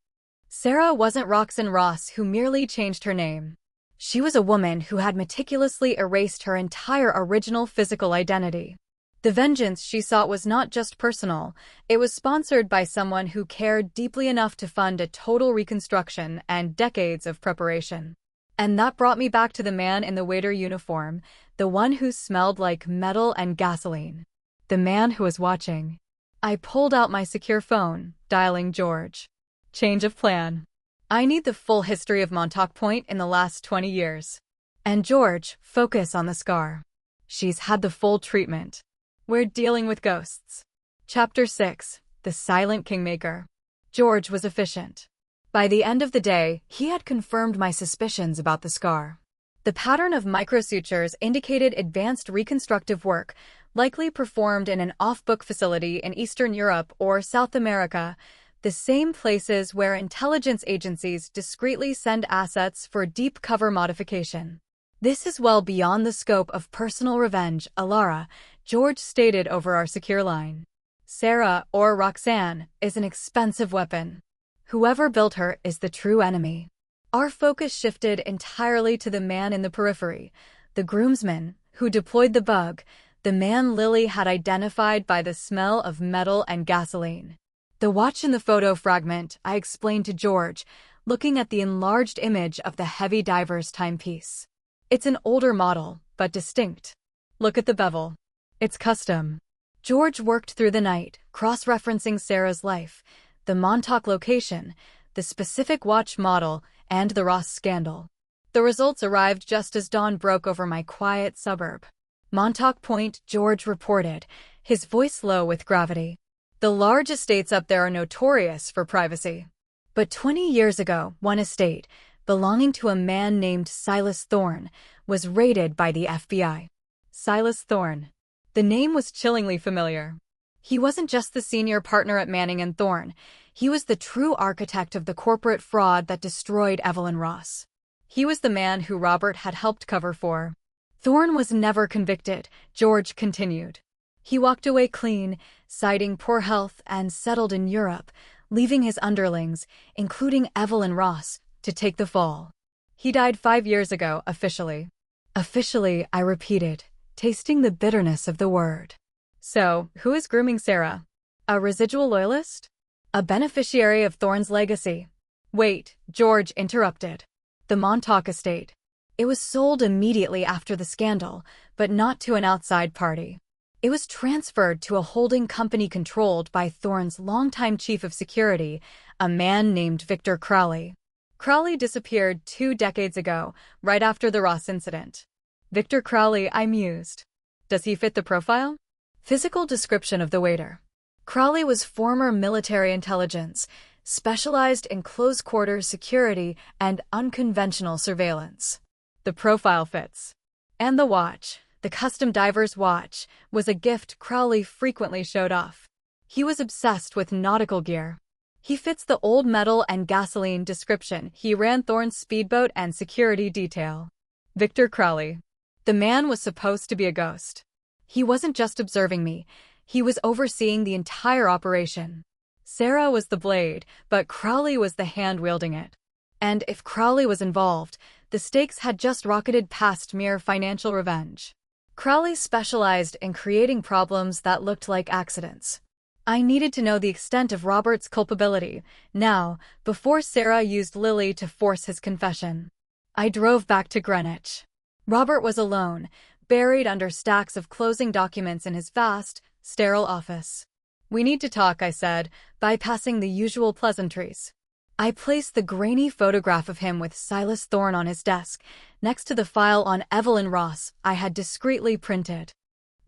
Sarah wasn't Roxanne Ross, who merely changed her name. She was a woman who had meticulously erased her entire original physical identity. The vengeance she sought was not just personal, it was sponsored by someone who cared deeply enough to fund a total reconstruction and decades of preparation. And that brought me back to the man in the waiter uniform, the one who smelled like metal and gasoline. The man who was watching. I pulled out my secure phone, dialing George. Change of plan. I need the full history of Montauk Point in the last 20 years. And George, focus on the scar. She's had the full treatment. We're dealing with ghosts. Chapter 6. The Silent Kingmaker. George was efficient. By the end of the day, he had confirmed my suspicions about the scar. The pattern of microsutures indicated advanced reconstructive work, likely performed in an off-book facility in Eastern Europe or South America, the same places where intelligence agencies discreetly send assets for deep cover modification. This is well beyond the scope of personal revenge, Alara, George stated over our secure line. Sarah, or Roxanne, is an expensive weapon. Whoever built her is the true enemy. Our focus shifted entirely to the man in the periphery, the groomsman, who deployed the bug, the man Lily had identified by the smell of metal and gasoline. The watch in the photo fragment, I explained to George, looking at the enlarged image of the heavy diver's timepiece. It's an older model, but distinct. Look at the bevel. It's custom. George worked through the night, cross-referencing Sarah's life, the Montauk location, the specific watch model, and the Ross scandal. The results arrived just as dawn broke over my quiet suburb. Montauk Point, George reported, his voice low with gravity. The large estates up there are notorious for privacy. But 20 years ago, one estate, belonging to a man named Silas Thorne, was raided by the FBI. Silas Thorne. The name was chillingly familiar. He wasn't just the senior partner at Manning & Thorne. He was the true architect of the corporate fraud that destroyed Evelyn Ross. He was the man who Robert had helped cover for. Thorne was never convicted, George continued. He walked away clean, citing poor health, and settled in Europe, leaving his underlings, including Evelyn Ross, to take the fall. He died 5 years ago, officially. Officially, I repeated, tasting the bitterness of the word. So, who is grooming Sarah? A residual loyalist? A beneficiary of Thorne's legacy? Wait, George interrupted. The Montauk estate. It was sold immediately after the scandal, but not to an outside party. It was transferred to a holding company controlled by Thorne's longtime chief of security, a man named Victor Crowley. Crowley disappeared 2 decades ago, right after the Ross incident. Victor Crowley, I mused. Does he fit the profile? Physical description of the waiter. Crowley was former military intelligence, specialized in close-quarters security and unconventional surveillance. The profile fits. And the watch, the custom diver's watch, was a gift Crowley frequently showed off. He was obsessed with nautical gear. He fits the old metal and gasoline description. He ran Thorne's speedboat and security detail. Victor Crowley. The man was supposed to be a ghost. He wasn't just observing me. He was overseeing the entire operation. Sarah was the blade, but Crowley was the hand wielding it. And if Crowley was involved, the stakes had just rocketed past mere financial revenge. Crowley specialized in creating problems that looked like accidents. I needed to know the extent of Robert's culpability, now, before Sarah used Lily to force his confession. I drove back to Greenwich. Robert was alone, buried under stacks of closing documents in his vast, sterile office. We need to talk, I said, bypassing the usual pleasantries. I placed the grainy photograph of him with Silas Thorne on his desk, next to the file on Evelyn Ross I had discreetly printed.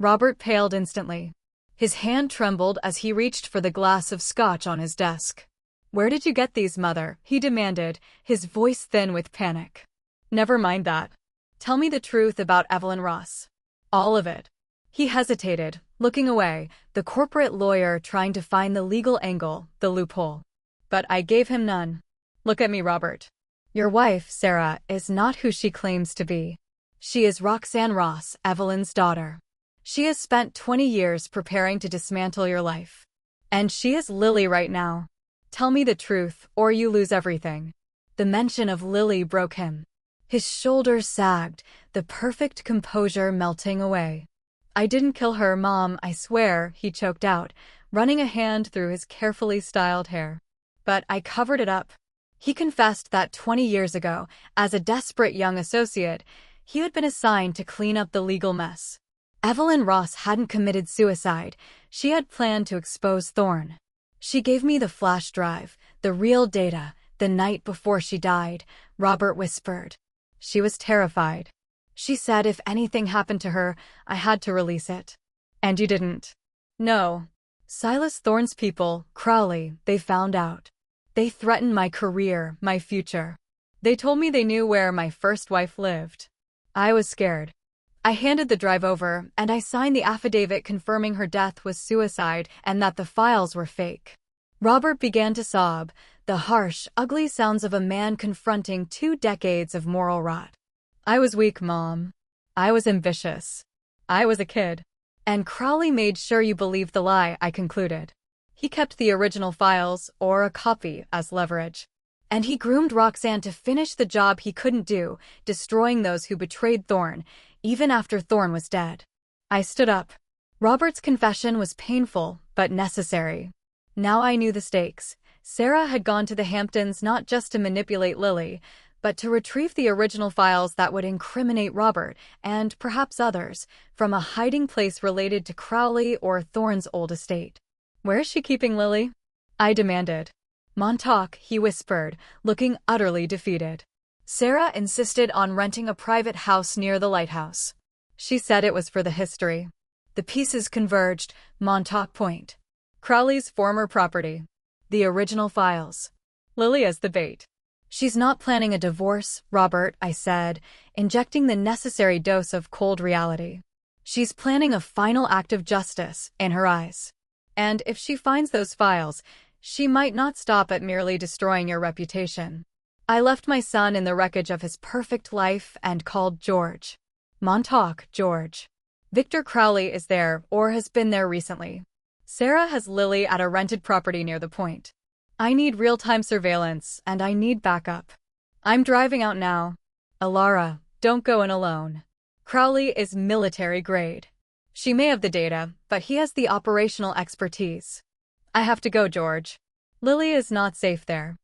Robert paled instantly. His hand trembled as he reached for the glass of scotch on his desk. "Where did you get these, Mother?" he demanded, his voice thin with panic. "Never mind that. Tell me the truth about Evelyn Ross. All of it." He hesitated, looking away, the corporate lawyer trying to find the legal angle, the loophole. But I gave him none. "Look at me, Robert. Your wife, Sarah, is not who she claims to be. She is Roxanne Ross, Evelyn's daughter. She has spent 20 years preparing to dismantle your life. And she is Lily right now. Tell me the truth, or you lose everything." The mention of Lily broke him. His shoulders sagged, the perfect composure melting away. "I didn't kill her, Mom, I swear," he choked out, running a hand through his carefully styled hair. "But I covered it up." He confessed that 20 years ago, as a desperate young associate, he had been assigned to clean up the legal mess. Evelyn Ross hadn't committed suicide. She had planned to expose Thorne. She gave me the flash drive, the real data, the night before she died, Robert whispered. She was terrified. She said if anything happened to her, I had to release it. And you didn't? No. Silas Thorne's people, Crowley, they found out. They threatened my career, my future. They told me they knew where my first wife lived. I was scared. I handed the drive over, and I signed the affidavit confirming her death was suicide and that the files were fake. Robert began to sob, the harsh, ugly sounds of a man confronting 2 decades of moral rot. I was weak, Mom. I was ambitious. I was a kid. And Crowley made sure you believed the lie, I concluded. He kept the original files, or a copy, as leverage. And he groomed Roxanne to finish the job he couldn't do, destroying those who betrayed Thorne, even after Thorne was dead. I stood up. Robert's confession was painful, but necessary. Now I knew the stakes. Sarah had gone to the Hamptons not just to manipulate Lily, but to retrieve the original files that would incriminate Robert, and perhaps others, from a hiding place related to Crowley or Thorne's old estate. Where is she keeping Lily? I demanded. Montauk, he whispered, looking utterly defeated. Sarah insisted on renting a private house near the lighthouse. She said it was for the history. The pieces converged, Montauk Point. Crowley's former property. The original files. Lily as the bait. She's not planning a divorce, Robert, I said, injecting the necessary dose of cold reality. She's planning a final act of justice, in her eyes. And if she finds those files, she might not stop at merely destroying your reputation. I left my son in the wreckage of his perfect life and called George. Montauk, George. Victor Crowley is there, or has been there recently. Sarah has Lily at a rented property near the point. I need real-time surveillance, and I need backup. I'm driving out now. Alara, don't go in alone. Crowley is military grade. She may have the data, but he has the operational expertise. I have to go, George. Lily is not safe there.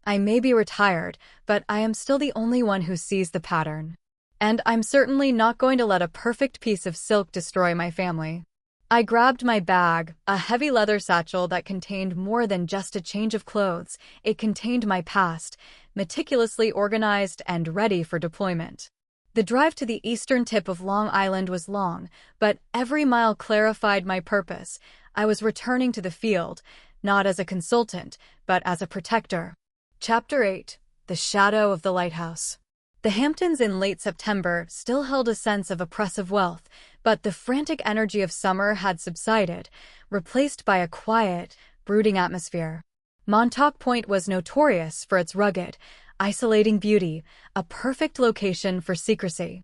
I may be retired, but I am still the only one who sees the pattern. And I'm certainly not going to let a perfect piece of silk destroy my family. I grabbed my bag, a heavy leather satchel that contained more than just a change of clothes. It contained my past, meticulously organized and ready for deployment. The drive to the eastern tip of Long Island was long, but every mile clarified my purpose. I was returning to the field, not as a consultant, but as a protector. Chapter 8. The Shadow of the Lighthouse. The Hamptons in late September still held a sense of oppressive wealth, but the frantic energy of summer had subsided, replaced by a quiet, brooding atmosphere. Montauk Point was notorious for its rugged, isolating beauty, a perfect location for secrecy.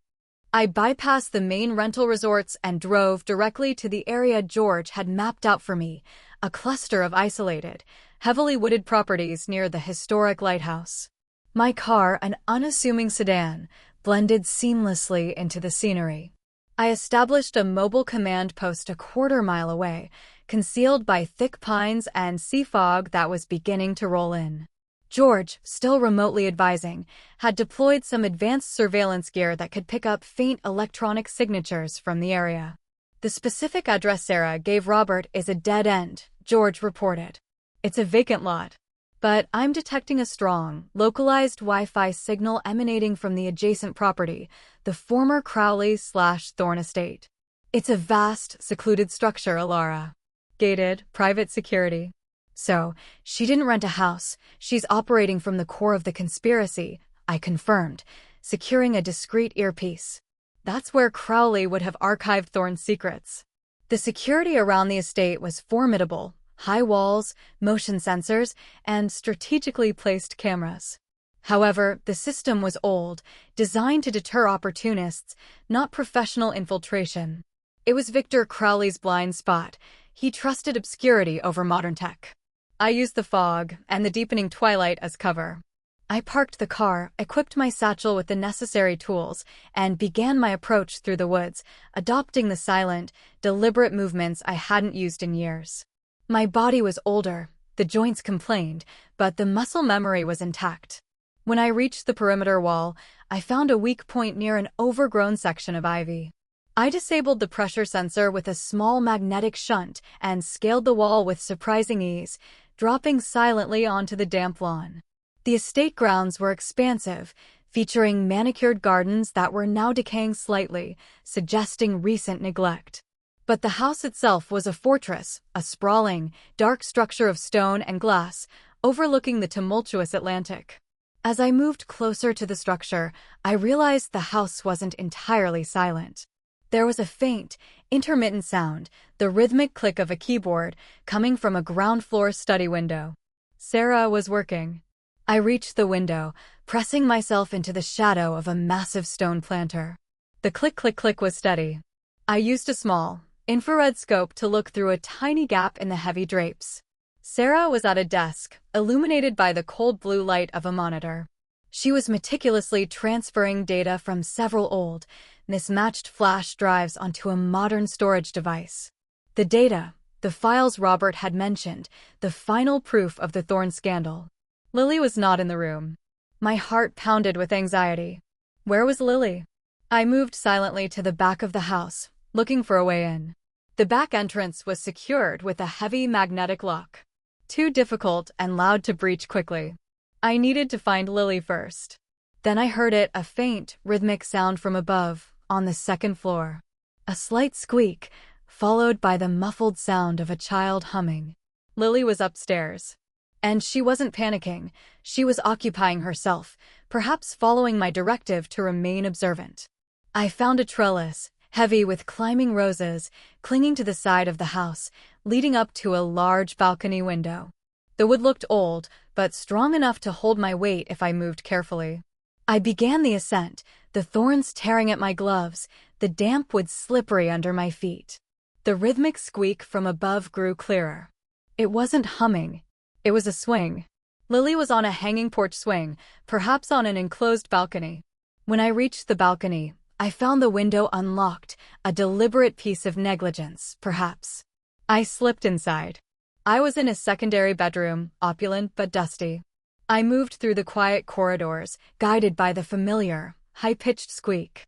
I bypassed the main rental resorts and drove directly to the area George had mapped out for me, a cluster of isolated, heavily wooded properties near the historic lighthouse. My car, an unassuming sedan, blended seamlessly into the scenery. I established a mobile command post a quarter-mile away, concealed by thick pines and sea fog that was beginning to roll in. George, still remotely advising, had deployed some advanced surveillance gear that could pick up faint electronic signatures from the area. The specific address Sarah gave Robert is a dead end, George reported. It's a vacant lot. But I'm detecting a strong, localized Wi-Fi signal emanating from the adjacent property, the former Crowley/Thorne estate. It's a vast, secluded structure, Alara. Gated, private security. So, she didn't rent a house. She's operating from the core of the conspiracy, I confirmed, securing a discreet earpiece. That's where Crowley would have archived Thorne's secrets. The security around the estate was formidable. High walls, motion sensors, and strategically placed cameras. However, the system was old, designed to deter opportunists, not professional infiltration. It was Victor Crowley's blind spot. He trusted obscurity over modern tech. I used the fog and the deepening twilight as cover. I parked the car, equipped my satchel with the necessary tools, and began my approach through the woods, adopting the silent, deliberate movements I hadn't used in years. My body was older, The joints complained, but the muscle memory was intact. When I reached the perimeter wall, I found a weak point near an overgrown section of ivy. I disabled the pressure sensor with a small magnetic shunt and scaled the wall with surprising ease, dropping silently onto the damp lawn. The estate grounds were expansive, featuring manicured gardens that were now decaying slightly, suggesting recent neglect. But the house itself was a fortress, a sprawling, dark structure of stone and glass, overlooking the tumultuous Atlantic. As I moved closer to the structure, I realized the house wasn't entirely silent. There was a faint, intermittent sound, the rhythmic click of a keyboard, coming from a ground-floor study window. Sarah was working. I reached the window, pressing myself into the shadow of a massive stone planter. The click-click-click was steady. I used a small, infrared scope to look through a tiny gap in the heavy drapes. Sarah was at a desk, illuminated by the cold blue light of a monitor. She was meticulously transferring data from several old, mismatched flash drives onto a modern storage device. The data, the files Robert had mentioned, the final proof of the Thorne scandal. Lily was not in the room. My heart pounded with anxiety. Where was Lily? I moved silently to the back of the house, looking for a way in. The back entrance was secured with a heavy magnetic lock. Too difficult and loud to breach quickly. I needed to find Lily first. Then I heard it, a faint, rhythmic sound from above, on the second floor. A slight squeak, followed by the muffled sound of a child humming. Lily was upstairs. And she wasn't panicking. She was occupying herself, perhaps following my directive to remain observant. I found a trellis, heavy with climbing roses, clinging to the side of the house, leading up to a large balcony window. The wood looked old, but strong enough to hold my weight if I moved carefully. I began the ascent, the thorns tearing at my gloves, the damp wood slippery under my feet. The rhythmic squeak from above grew clearer. It wasn't humming. It was a swing. Lily was on a hanging porch swing, perhaps on an enclosed balcony. When I reached the balcony, I found the window unlocked, a deliberate piece of negligence, perhaps. I slipped inside. I was in a secondary bedroom, opulent but dusty. I moved through the quiet corridors, guided by the familiar, high-pitched squeak.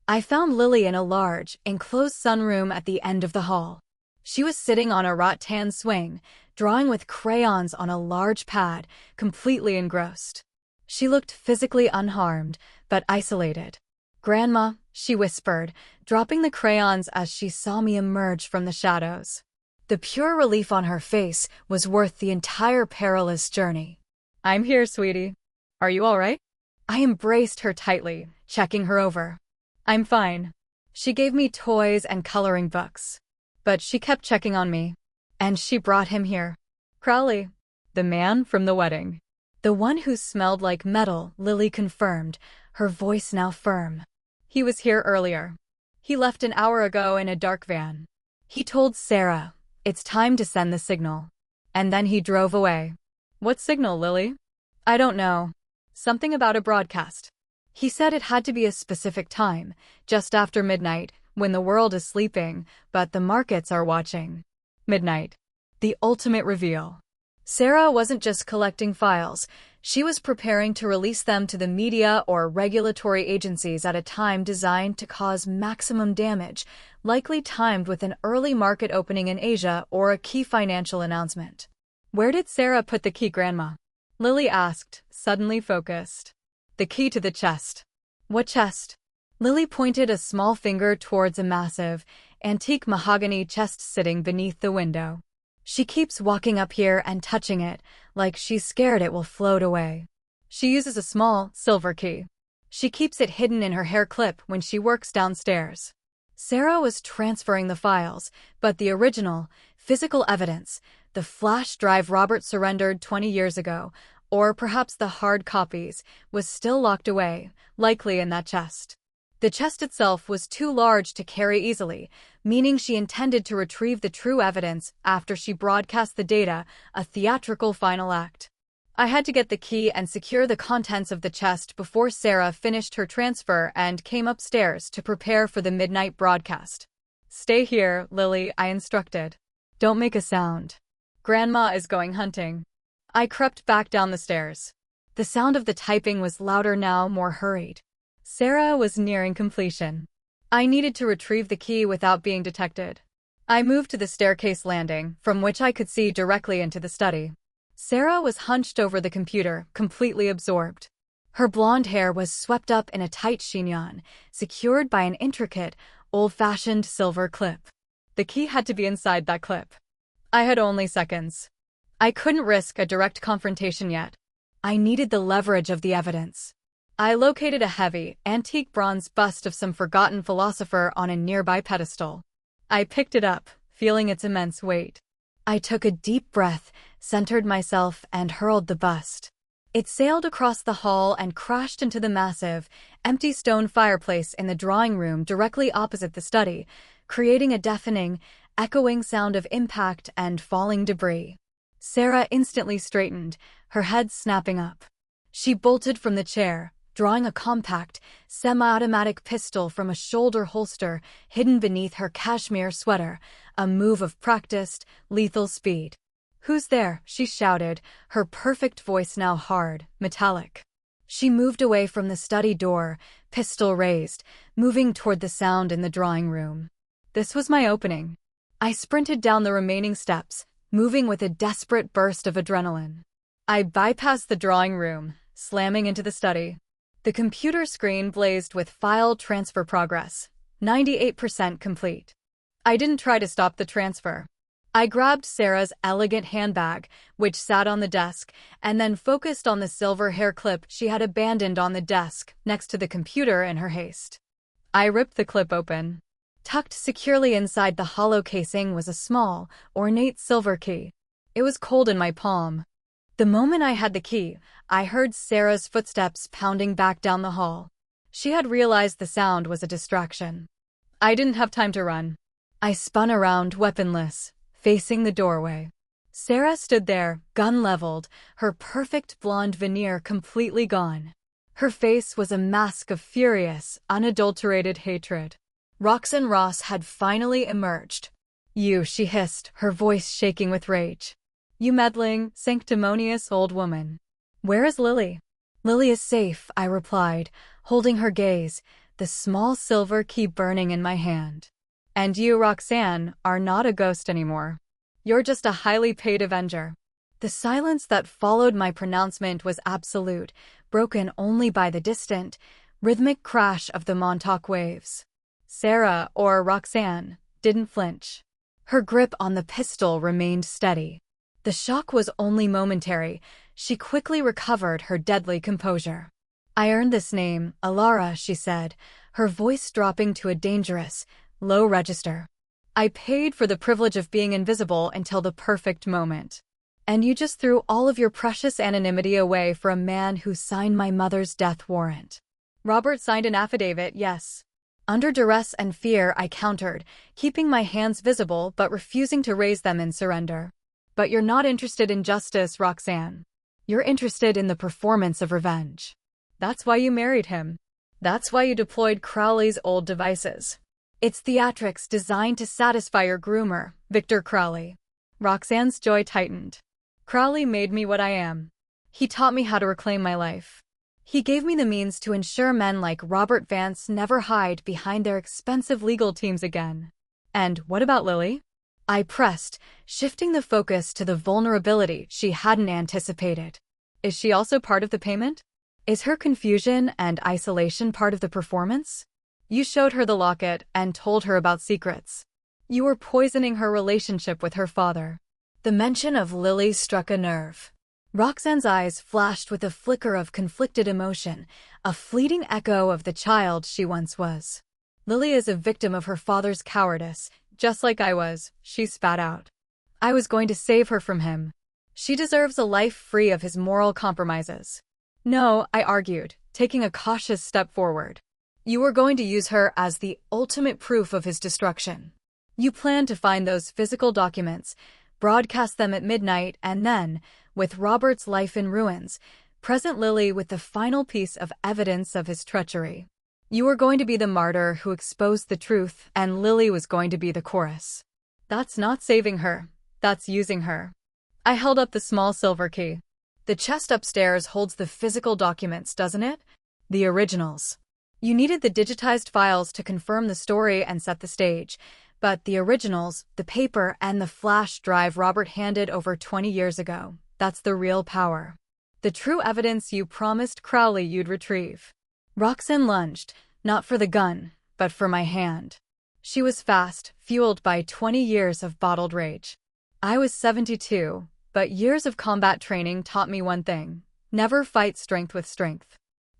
I found Lily in a large, enclosed sunroom at the end of the hall. She was sitting on a rattan swing, drawing with crayons on a large pad, completely engrossed. She looked physically unharmed, but isolated. "Grandma," she whispered, dropping the crayons as she saw me emerge from the shadows. The pure relief on her face was worth the entire perilous journey. "I'm here, sweetie. Are you all right?" I embraced her tightly, checking her over. "I'm fine." She gave me toys and coloring books. But she kept checking on me. And she brought him here. Crowley. The man from the wedding. The one who smelled like metal, Lily confirmed, her voice now firm. He was here earlier. He left an hour ago in a dark van. He told Sarah, "It's time to send the signal." And then he drove away. "What signal, Lily?" "I don't know. Something about a broadcast. He said it had to be a specific time, just after midnight, when the world is sleeping, but the markets are watching." Midnight. The ultimate reveal. Sarah wasn't just collecting files. She was preparing to release them to the media or regulatory agencies at a time designed to cause maximum damage, likely timed with an early market opening in Asia or a key financial announcement. "Where did Sarah put the key, Grandma?" Lily asked, suddenly focused. "The key to the chest." "What chest?" Lily pointed a small finger towards a massive, antique mahogany chest sitting beneath the window. "She keeps walking up here and touching it, like she's scared it will float away. She uses a small, silver key. She keeps it hidden in her hair clip when she works downstairs." Sarah was transferring the files, but the original, physical evidence, the flash drive Robert surrendered 20 years ago, or perhaps the hard copies, was still locked away, likely in that chest. The chest itself was too large to carry easily, meaning she intended to retrieve the true evidence after she broadcast the data, a theatrical final act. I had to get the key and secure the contents of the chest before Sarah finished her transfer and came upstairs to prepare for the midnight broadcast. "Stay here, Lily," I instructed. "Don't make a sound." Grandma is going hunting. I crept back down the stairs. The sound of the typing was louder now, more hurried. Sarah was nearing completion. I needed to retrieve the key without being detected. I moved to the staircase landing, from which I could see directly into the study. Sarah was hunched over the computer, completely absorbed. Her blonde hair was swept up in a tight chignon, secured by an intricate, old-fashioned silver clip. The key had to be inside that clip. I had only seconds. I couldn't risk a direct confrontation yet. I needed the leverage of the evidence. I located a heavy, antique bronze bust of some forgotten philosopher on a nearby pedestal. I picked it up, feeling its immense weight. I took a deep breath, centered myself, and hurled the bust. It sailed across the hall and crashed into the massive, empty stone fireplace in the drawing room directly opposite the study, creating a deafening, echoing sound of impact and falling debris. Sarah instantly straightened, her head snapping up. She bolted from the chair, drawing a compact, semi-automatic pistol from a shoulder holster hidden beneath her cashmere sweater, a move of practiced, lethal speed. "Who's there?" she shouted, her perfect voice now hard, metallic. She moved away from the study door, pistol raised, moving toward the sound in the drawing room. This was my opening. I sprinted down the remaining steps, moving with a desperate burst of adrenaline. I bypassed the drawing room, slamming into the study. The computer screen blazed with file transfer progress, 98% complete. I didn't try to stop the transfer. I grabbed Sarah's elegant handbag, which sat on the desk, and then focused on the silver hair clip she had abandoned on the desk next to the computer in her haste. I ripped the clip open. Tucked securely inside the hollow casing was a small, ornate silver key. It was cold in my palm. The moment I had the key, I heard Sarah's footsteps pounding back down the hall. She had realized the sound was a distraction. I didn't have time to run. I spun around, weaponless, facing the doorway. Sarah stood there, gun leveled, her perfect blonde veneer completely gone. Her face was a mask of furious, unadulterated hatred. Roxanne Ross had finally emerged. "You," she hissed, her voice shaking with rage. "You meddling, sanctimonious old woman. Where is Lily?" "Lily is safe," I replied, holding her gaze, the small silver key burning in my hand. "And you, Roxanne, are not a ghost anymore. You're just a highly paid avenger." The silence that followed my pronouncement was absolute, broken only by the distant, rhythmic crash of the Montauk waves. Sarah, or Roxanne, didn't flinch. Her grip on the pistol remained steady. The shock was only momentary. She quickly recovered her deadly composure. "I earned this name, Alara," she said, her voice dropping to a dangerous, low register. "I paid for the privilege of being invisible until the perfect moment. And you just threw all of your precious anonymity away for a man who signed my mother's death warrant." "Robert signed an affidavit, yes." Under duress and fear, I countered, keeping my hands visible but refusing to raise them in surrender. "But you're not interested in justice, Roxanne. You're interested in the performance of revenge. That's why you married him. That's why you deployed Crowley's old devices. It's theatrics designed to satisfy your groomer, Victor Crowley." Roxanne's joy tightened. "Crowley made me what I am. He taught me how to reclaim my life. He gave me the means to ensure men like Robert Vance never hide behind their expensive legal teams again." "And what about Lily?" I pressed, shifting the focus to the vulnerability she hadn't anticipated. "Is she also part of the payment? Is her confusion and isolation part of the performance? You showed her the locket and told her about secrets. You were poisoning her relationship with her father." The mention of Lily struck a nerve. Roxanne's eyes flashed with a flicker of conflicted emotion, a fleeting echo of the child she once was. "Lily is a victim of her father's cowardice, just like I was," she spat out. "I was going to save her from him. She deserves a life free of his moral compromises." "No," I argued, taking a cautious step forward. "You were going to use her as the ultimate proof of his destruction. You planned to find those physical documents, broadcast them at midnight, and then, with Robert's life in ruins, present Lily with the final piece of evidence of his treachery. You were going to be the martyr who exposed the truth, and Lily was going to be the chorus. That's not saving her. That's using her." I held up the small silver key. The chest upstairs holds the physical documents, doesn't it? The originals. You needed the digitized files to confirm the story and set the stage. But the originals, the paper, and the flash drive Robert handed over 20 years ago, that's the real power. The true evidence you promised Crowley you'd retrieve. Roxanne lunged, not for the gun, but for my hand. She was fast, fueled by 20 years of bottled rage. I was 72, but years of combat training taught me one thing: never fight strength with strength.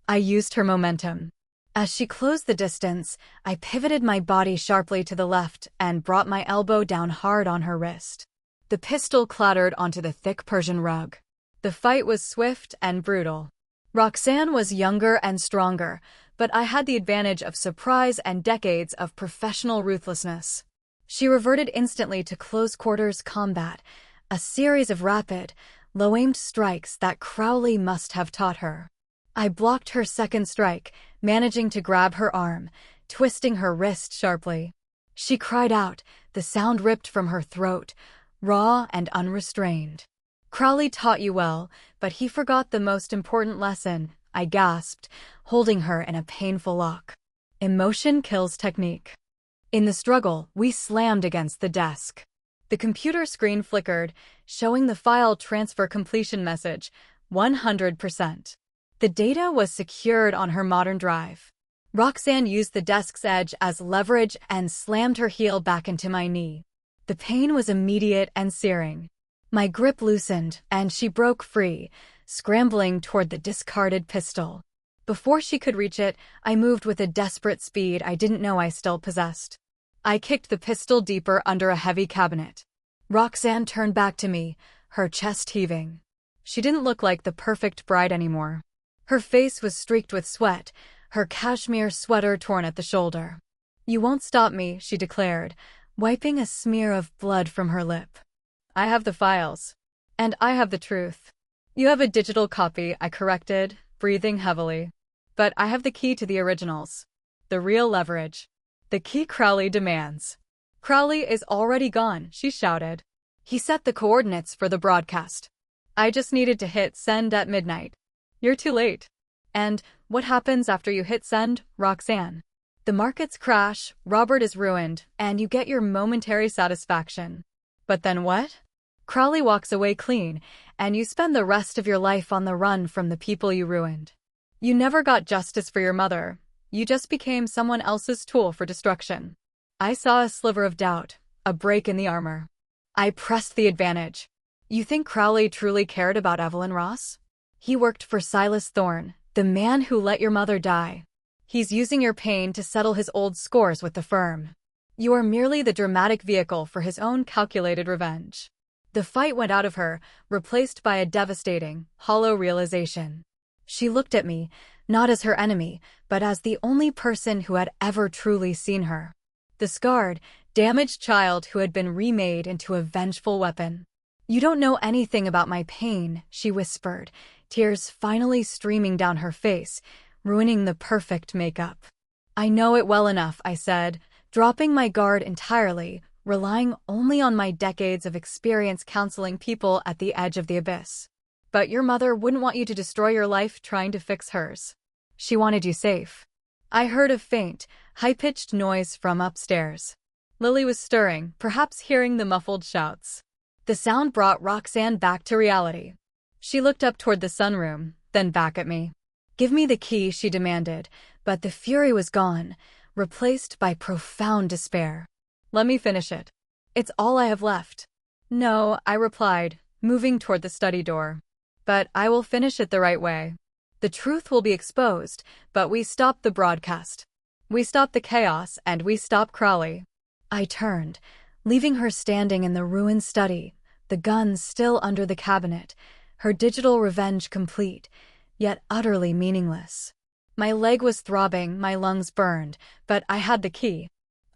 I used her momentum. As she closed the distance, I pivoted my body sharply to the left and brought my elbow down hard on her wrist. The pistol clattered onto the thick Persian rug. The fight was swift and brutal. Roxanne was younger and stronger, but I had the advantage of surprise and decades of professional ruthlessness. She reverted instantly to close-quarters combat, a series of rapid, low-aimed strikes that Crowley must have taught her. I blocked her second strike, managing to grab her arm, twisting her wrist sharply. She cried out, the sound ripped from her throat, raw and unrestrained. Crowley taught you well, but he forgot the most important lesson, I gasped, holding her in a painful lock. Emotion kills technique. In the struggle, we slammed against the desk. The computer screen flickered, showing the file transfer completion message, 100%. The data was secured on her modern drive. Roxanne used the desk's edge as leverage and slammed her heel back into my knee. The pain was immediate and searing. My grip loosened, and she broke free, scrambling toward the discarded pistol. Before she could reach it, I moved with a desperate speed I didn't know I still possessed. I kicked the pistol deeper under a heavy cabinet. Roxanne turned back to me, her chest heaving. She didn't look like the perfect bride anymore. Her face was streaked with sweat, her cashmere sweater torn at the shoulder. "You won't stop me," she declared, wiping a smear of blood from her lip. "I have the files. And I have the truth." "You have a digital copy," I corrected, breathing heavily. "But I have the key to the originals. The real leverage. The key Crowley demands." "Crowley is already gone," she shouted. "He set the coordinates for the broadcast. I just needed to hit send at midnight. You're too late." "And what happens after you hit send, Roxanne?" "The markets crash, Robert is ruined, and you get your momentary satisfaction." "But then what?" "Crowley walks away clean, and you spend the rest of your life on the run from the people you ruined. You never got justice for your mother. You just became someone else's tool for destruction." I saw a sliver of doubt, a break in the armor. I pressed the advantage. "You think Crowley truly cared about Evelyn Ross? He worked for Silas Thorne, the man who let your mother die. He's using your pain to settle his old scores with the firm. You are merely the dramatic vehicle for his own calculated revenge." The fight went out of her, replaced by a devastating, hollow realization. She looked at me, not as her enemy, but as the only person who had ever truly seen her. The scarred, damaged child who had been remade into a vengeful weapon. "You don't know anything about my pain," she whispered, tears finally streaming down her face, ruining the perfect makeup. "I know it well enough," I said, dropping my guard entirely, relying only on my decades of experience counseling people at the edge of the abyss. "But your mother wouldn't want you to destroy your life trying to fix hers. She wanted you safe." I heard a faint, high-pitched noise from upstairs. Lily was stirring, perhaps hearing the muffled shouts. The sound brought Roxanne back to reality. She looked up toward the sunroom, then back at me. "Give me the key," she demanded, but the fury was gone, replaced by profound despair. "Let me finish it. It's all I have left." "No," I replied, moving toward the study door. "But I will finish it the right way. The truth will be exposed, but we stop the broadcast. We stop the chaos, and we stop Crowley." I turned, leaving her standing in the ruined study, the gun still under the cabinet, her digital revenge complete, yet utterly meaningless. My leg was throbbing, my lungs burned, but I had the key.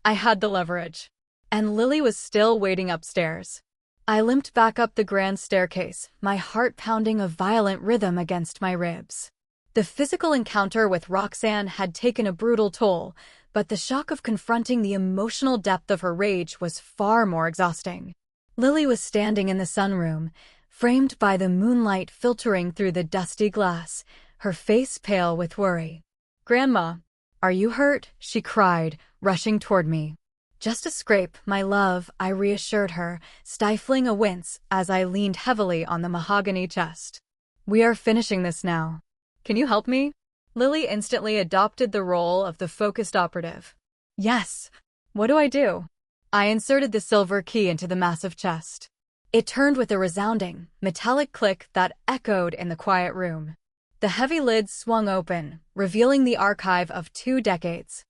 I had the leverage. And Lily was still waiting upstairs. I limped back up the grand staircase, my heart pounding a violent rhythm against my ribs. The physical encounter with Roxanne had taken a brutal toll, but the shock of confronting the emotional depth of her rage was far more exhausting. Lily was standing in the sunroom, framed by the moonlight filtering through the dusty glass, her face pale with worry. "Grandma, are you hurt?" she cried, rushing toward me. "Just a scrape, my love," I reassured her, stifling a wince as I leaned heavily on the mahogany chest. "We are finishing this now. Can you help me?" Lily instantly adopted the role of the focused operative. "Yes. What do I do?" I inserted the silver key into the massive chest. It turned with a resounding, metallic click that echoed in the quiet room. The heavy lid swung open, revealing the archive of 2 decades.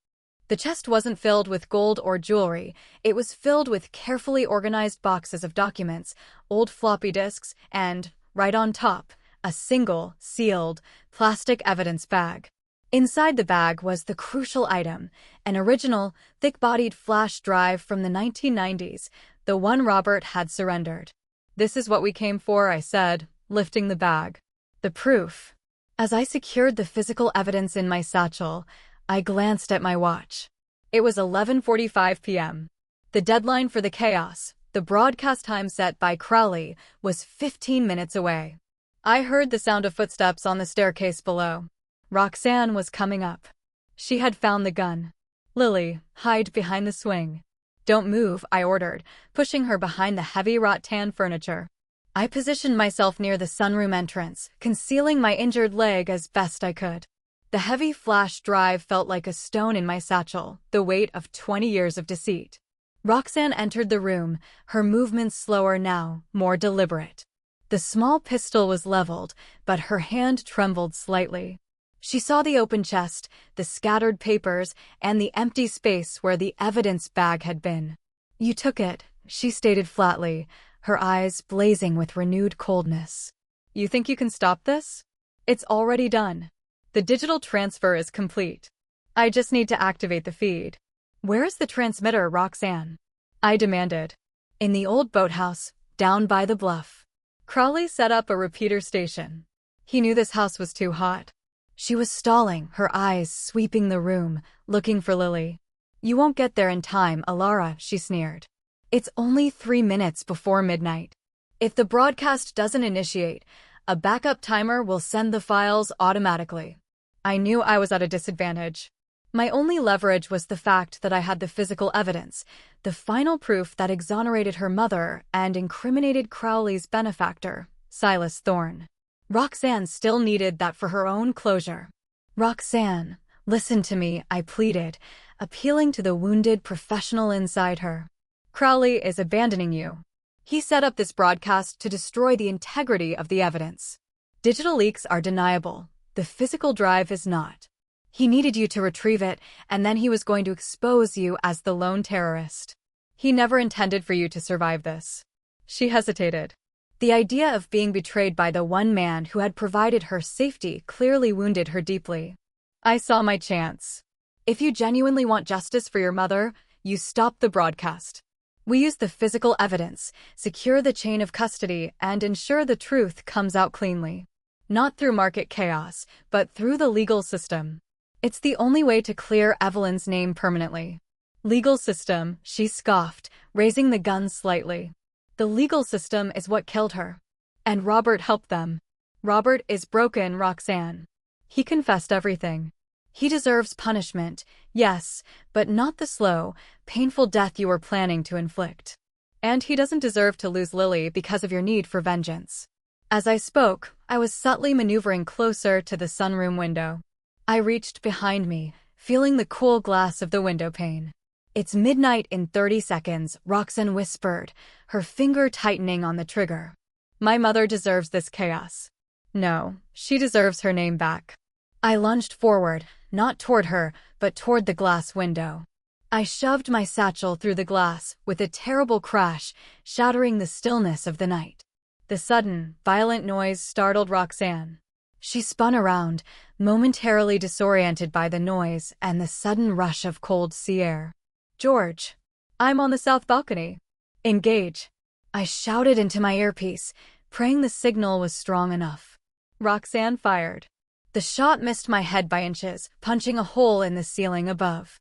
The chest wasn't filled with gold or jewelry. It was filled with carefully organized boxes of documents, old floppy disks, and, right on top, a single, sealed, plastic evidence bag. Inside the bag was the crucial item, an original, thick-bodied flash drive from the 1990s, the one Robert had surrendered. "This is what we came for," I said, lifting the bag. "The proof." As I secured the physical evidence in my satchel, I glanced at my watch. It was 11:45 p.m. The deadline for the chaos, the broadcast time set by Crowley, was 15 minutes away. I heard the sound of footsteps on the staircase below. Roxanne was coming up. She had found the gun. "Lily, hide behind the swing." "Don't move," I ordered, pushing her behind the heavy rattan furniture. I positioned myself near the sunroom entrance, concealing my injured leg as best I could. The heavy flash drive felt like a stone in my satchel, the weight of 20 years of deceit. Roxanne entered the room, her movements slower now, more deliberate. The small pistol was leveled, but her hand trembled slightly. She saw the open chest, the scattered papers, and the empty space where the evidence bag had been. "You took it," she stated flatly, her eyes blazing with renewed coldness. "You think you can stop this? It's already done. The digital transfer is complete. I just need to activate the feed." "Where is the transmitter, Roxanne?" I demanded. "In the old boathouse, down by the bluff." Crowley set up a repeater station. He knew this house was too hot. She was stalling, her eyes sweeping the room, looking for Lily. "You won't get there in time, Alara," she sneered. "It's only 3 minutes before midnight. If the broadcast doesn't initiate, a backup timer will send the files automatically." I knew I was at a disadvantage. My only leverage was the fact that I had the physical evidence, the final proof that exonerated her mother and incriminated Crowley's benefactor, Silas Thorne. Roxanne still needed that for her own closure. "Roxanne, listen to me," I pleaded, appealing to the wounded professional inside her. "Crowley is abandoning you. He set up this broadcast to destroy the integrity of the evidence. Digital leaks are deniable. The physical drive is not. He needed you to retrieve it, and then he was going to expose you as the lone terrorist. He never intended for you to survive this." She hesitated. The idea of being betrayed by the one man who had provided her safety clearly wounded her deeply. I saw my chance. "If you genuinely want justice for your mother, you stop the broadcast. We use the physical evidence, secure the chain of custody, and ensure the truth comes out cleanly. Not through market chaos, but through the legal system. It's the only way to clear Evelyn's name permanently." "Legal system," she scoffed, raising the gun slightly. "The legal system is what killed her. And Robert helped them. Robert is broken, Roxanne. He confessed everything. He deserves punishment, yes, but not the slow, painful death you were planning to inflict. And he doesn't deserve to lose Lily because of your need for vengeance." As I spoke, I was subtly maneuvering closer to the sunroom window. I reached behind me, feeling the cool glass of the window pane. "It's midnight in 30 seconds, Roxanne whispered, her finger tightening on the trigger. "My mother deserves this chaos. No, she deserves her name back." I lunged forward, not toward her, but toward the glass window. I shoved my satchel through the glass with a terrible crash, shattering the stillness of the night. The sudden, violent noise startled Roxanne. She spun around, momentarily disoriented by the noise and the sudden rush of cold sea air. "George, I'm on the south balcony. Engage." I shouted into my earpiece, praying the signal was strong enough. Roxanne fired. The shot missed my head by inches, punching a hole in the ceiling above.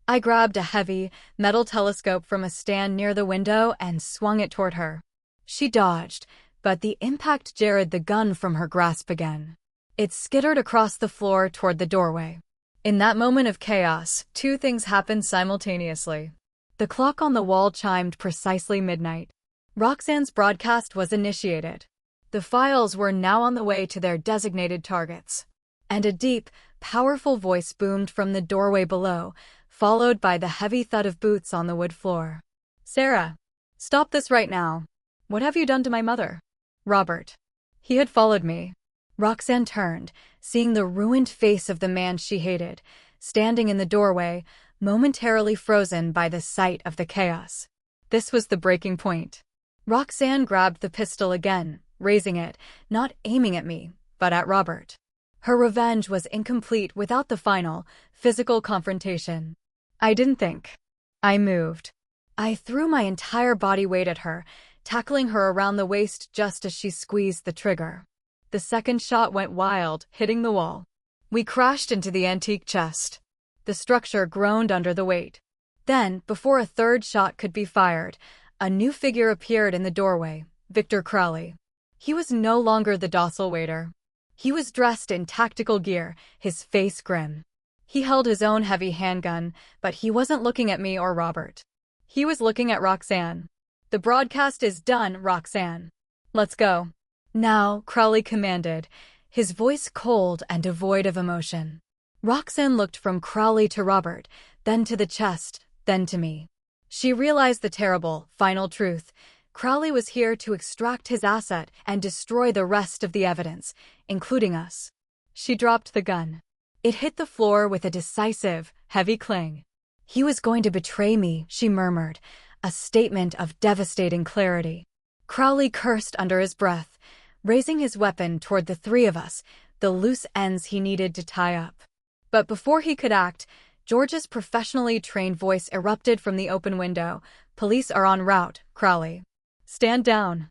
I grabbed a heavy, metal telescope from a stand near the window and swung it toward her. She dodged, but the impact jarred the gun from her grasp again. It skittered across the floor toward the doorway. In that moment of chaos, two things happened simultaneously. The clock on the wall chimed precisely midnight. Roxanne's broadcast was initiated. The files were now on the way to their designated targets. And a deep, powerful voice boomed from the doorway below, followed by the heavy thud of boots on the wood floor. "Sarah, stop this right now. What have you done to my mother?" "Robert." He had followed me. Roxanne turned, seeing the ruined face of the man she hated, standing in the doorway, momentarily frozen by the sight of the chaos. This was the breaking point. Roxanne grabbed the pistol again, raising it, not aiming at me, but at Robert. Her revenge was incomplete without the final, physical confrontation. I didn't think. I moved. I threw my entire body weight at her, tackling her around the waist just as she squeezed the trigger. The second shot went wild, hitting the wall. We crashed into the antique chest. The structure groaned under the weight. Then, before a third shot could be fired, a new figure appeared in the doorway, Victor Crowley. He was no longer the docile waiter. He was dressed in tactical gear, his face grim. He held his own heavy handgun, but he wasn't looking at me or Robert. He was looking at Roxanne. "The broadcast is done, Roxanne. Let's go." "Now," Crowley commanded, his voice cold and devoid of emotion. Roxanne looked from Crowley to Robert, then to the chest, then to me. She realized the terrible, final truth. Crowley was here to extract his asset and destroy the rest of the evidence, including us. She dropped the gun. It hit the floor with a decisive, heavy clang. "He was going to betray me," she murmured, a statement of devastating clarity. Crowley cursed under his breath, raising his weapon toward the three of us, the loose ends he needed to tie up. But before he could act, George's professionally trained voice erupted from the open window. "Police are en route, Crowley. Stand down.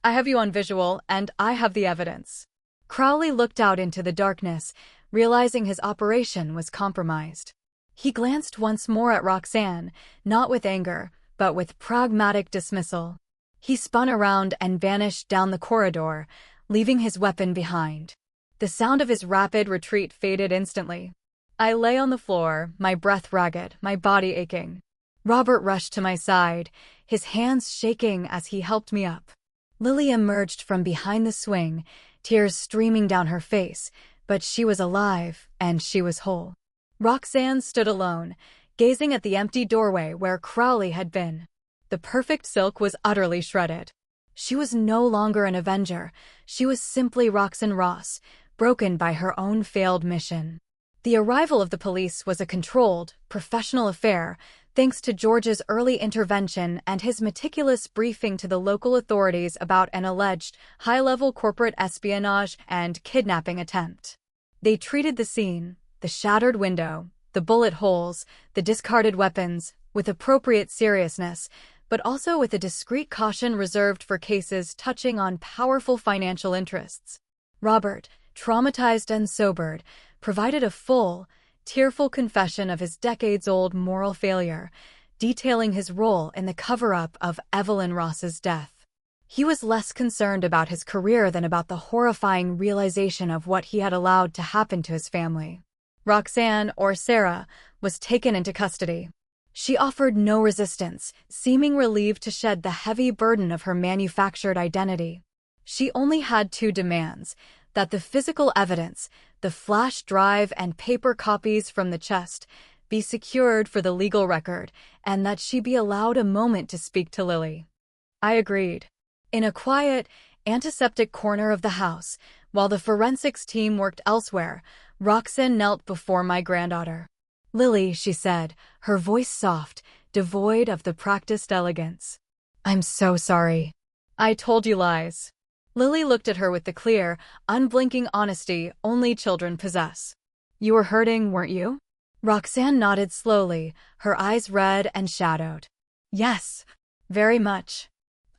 I have you on visual, and I have the evidence." Crowley looked out into the darkness, realizing his operation was compromised. He glanced once more at Roxanne, not with anger, but with pragmatic dismissal. He spun around and vanished down the corridor, leaving his weapon behind. The sound of his rapid retreat faded instantly. I lay on the floor, my breath ragged, my body aching. Robert rushed to my side, his hands shaking as he helped me up. Lily emerged from behind the swing, tears streaming down her face, but she was alive, and she was whole. Roxanne stood alone, gazing at the empty doorway where Crowley had been. The perfect silk was utterly shredded. She was no longer an avenger, she was simply Roxanne Ross, broken by her own failed mission. The arrival of the police was a controlled, professional affair, thanks to George's early intervention and his meticulous briefing to the local authorities about an alleged high-level corporate espionage and kidnapping attempt. They treated the scene, the shattered window, the bullet holes, the discarded weapons, with appropriate seriousness, but also with a discreet caution reserved for cases touching on powerful financial interests. Robert, traumatized and sobered, provided a full, tearful confession of his decades-old moral failure, detailing his role in the cover-up of Evelyn Ross's death. He was less concerned about his career than about the horrifying realization of what he had allowed to happen to his family. Roxanne, or Sarah, was taken into custody. She offered no resistance, seeming relieved to shed the heavy burden of her manufactured identity. She only had two demands: that the physical evidence, the flash drive and paper copies from the chest, be secured for the legal record, and that she be allowed a moment to speak to Lily. I agreed. In a quiet, antiseptic corner of the house, while the forensics team worked elsewhere, Roxanne knelt before my granddaughter. "Lily," she said, her voice soft, devoid of the practiced elegance. "I'm so sorry. I told you lies." Lily looked at her with the clear, unblinking honesty only children possess. "You were hurting, weren't you?" Roxanne nodded slowly, her eyes red and shadowed. "Yes, very much.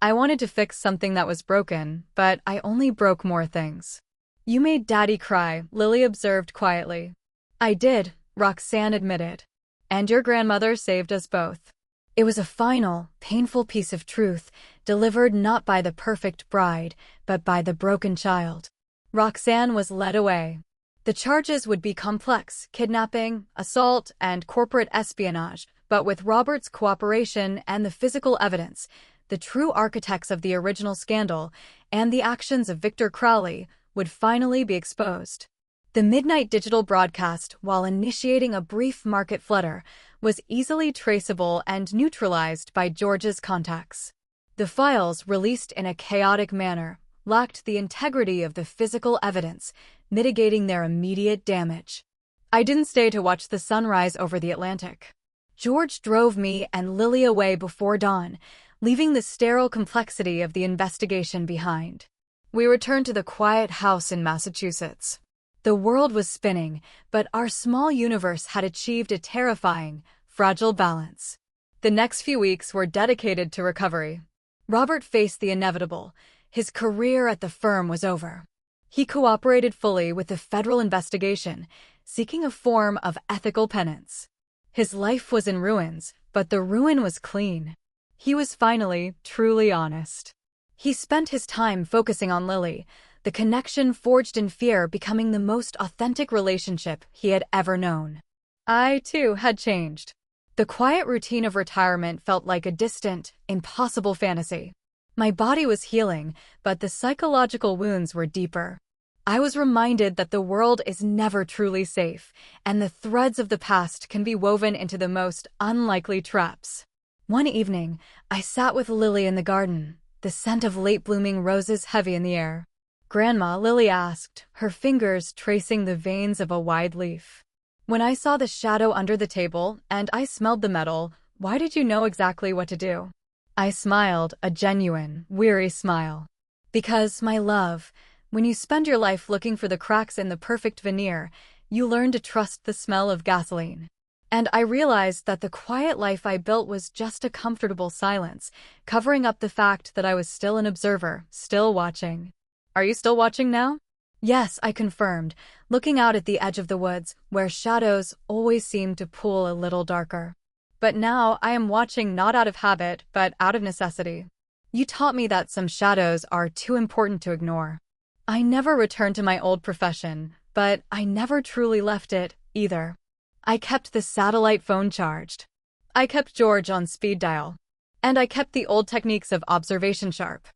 I wanted to fix something that was broken, but I only broke more things." "You made Daddy cry," Lily observed quietly. "I did," Roxanne admitted. "And your grandmother saved us both." It was a final, painful piece of truth, delivered not by the perfect bride, but by the broken child. Roxanne was led away. The charges would be complex: kidnapping, assault, and corporate espionage, but with Robert's cooperation and the physical evidence, the true architects of the original scandal and the actions of Victor Crowley would finally be exposed. The midnight digital broadcast, while initiating a brief market flutter, was easily traceable and neutralized by George's contacts. The files, released in a chaotic manner, lacked the integrity of the physical evidence, mitigating their immediate damage. I didn't stay to watch the sunrise over the Atlantic. George drove me and Lily away before dawn, leaving the sterile complexity of the investigation behind. We returned to the quiet house in Massachusetts. The world was spinning, but our small universe had achieved a terrifying, fragile balance. The next few weeks were dedicated to recovery. Robert faced the inevitable. His career at the firm was over. He cooperated fully with the federal investigation, seeking a form of ethical penance. His life was in ruins, but the ruin was clean. He was finally truly honest. He spent his time focusing on Lily, the connection forged in fear becoming the most authentic relationship he had ever known. I, too, had changed. The quiet routine of retirement felt like a distant, impossible fantasy. My body was healing, but the psychological wounds were deeper. I was reminded that the world is never truly safe, and the threads of the past can be woven into the most unlikely traps. One evening, I sat with Lily in the garden, the scent of late-blooming roses heavy in the air. "Grandma," Lily asked, her fingers tracing the veins of a wide leaf. "When I saw the shadow under the table and I smelled the metal, why did you know exactly what to do?" I smiled, a genuine, weary smile. "Because, my love, when you spend your life looking for the cracks in the perfect veneer, you learn to trust the smell of gasoline." And I realized that the quiet life I built was just a comfortable silence, covering up the fact that I was still an observer, still watching. "Are you still watching now?" "Yes," I confirmed, looking out at the edge of the woods, where shadows always seemed to pool a little darker. "But now I am watching not out of habit, but out of necessity. You taught me that some shadows are too important to ignore." I never returned to my old profession, but I never truly left it, either. I kept the satellite phone charged. I kept George on speed dial. And I kept the old techniques of observation sharp.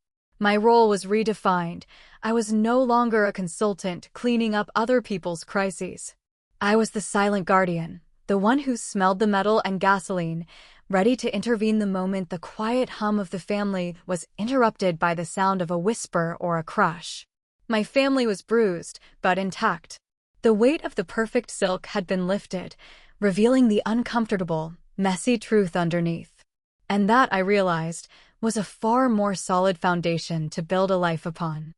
My role was redefined. I was no longer a consultant cleaning up other people's crises. I was the silent guardian, the one who smelled the metal and gasoline, ready to intervene the moment the quiet hum of the family was interrupted by the sound of a whisper or a crush. My family was bruised, but intact. The weight of the perfect silk had been lifted, revealing the uncomfortable, messy truth underneath. And that, I realized, was a far more solid foundation to build a life upon.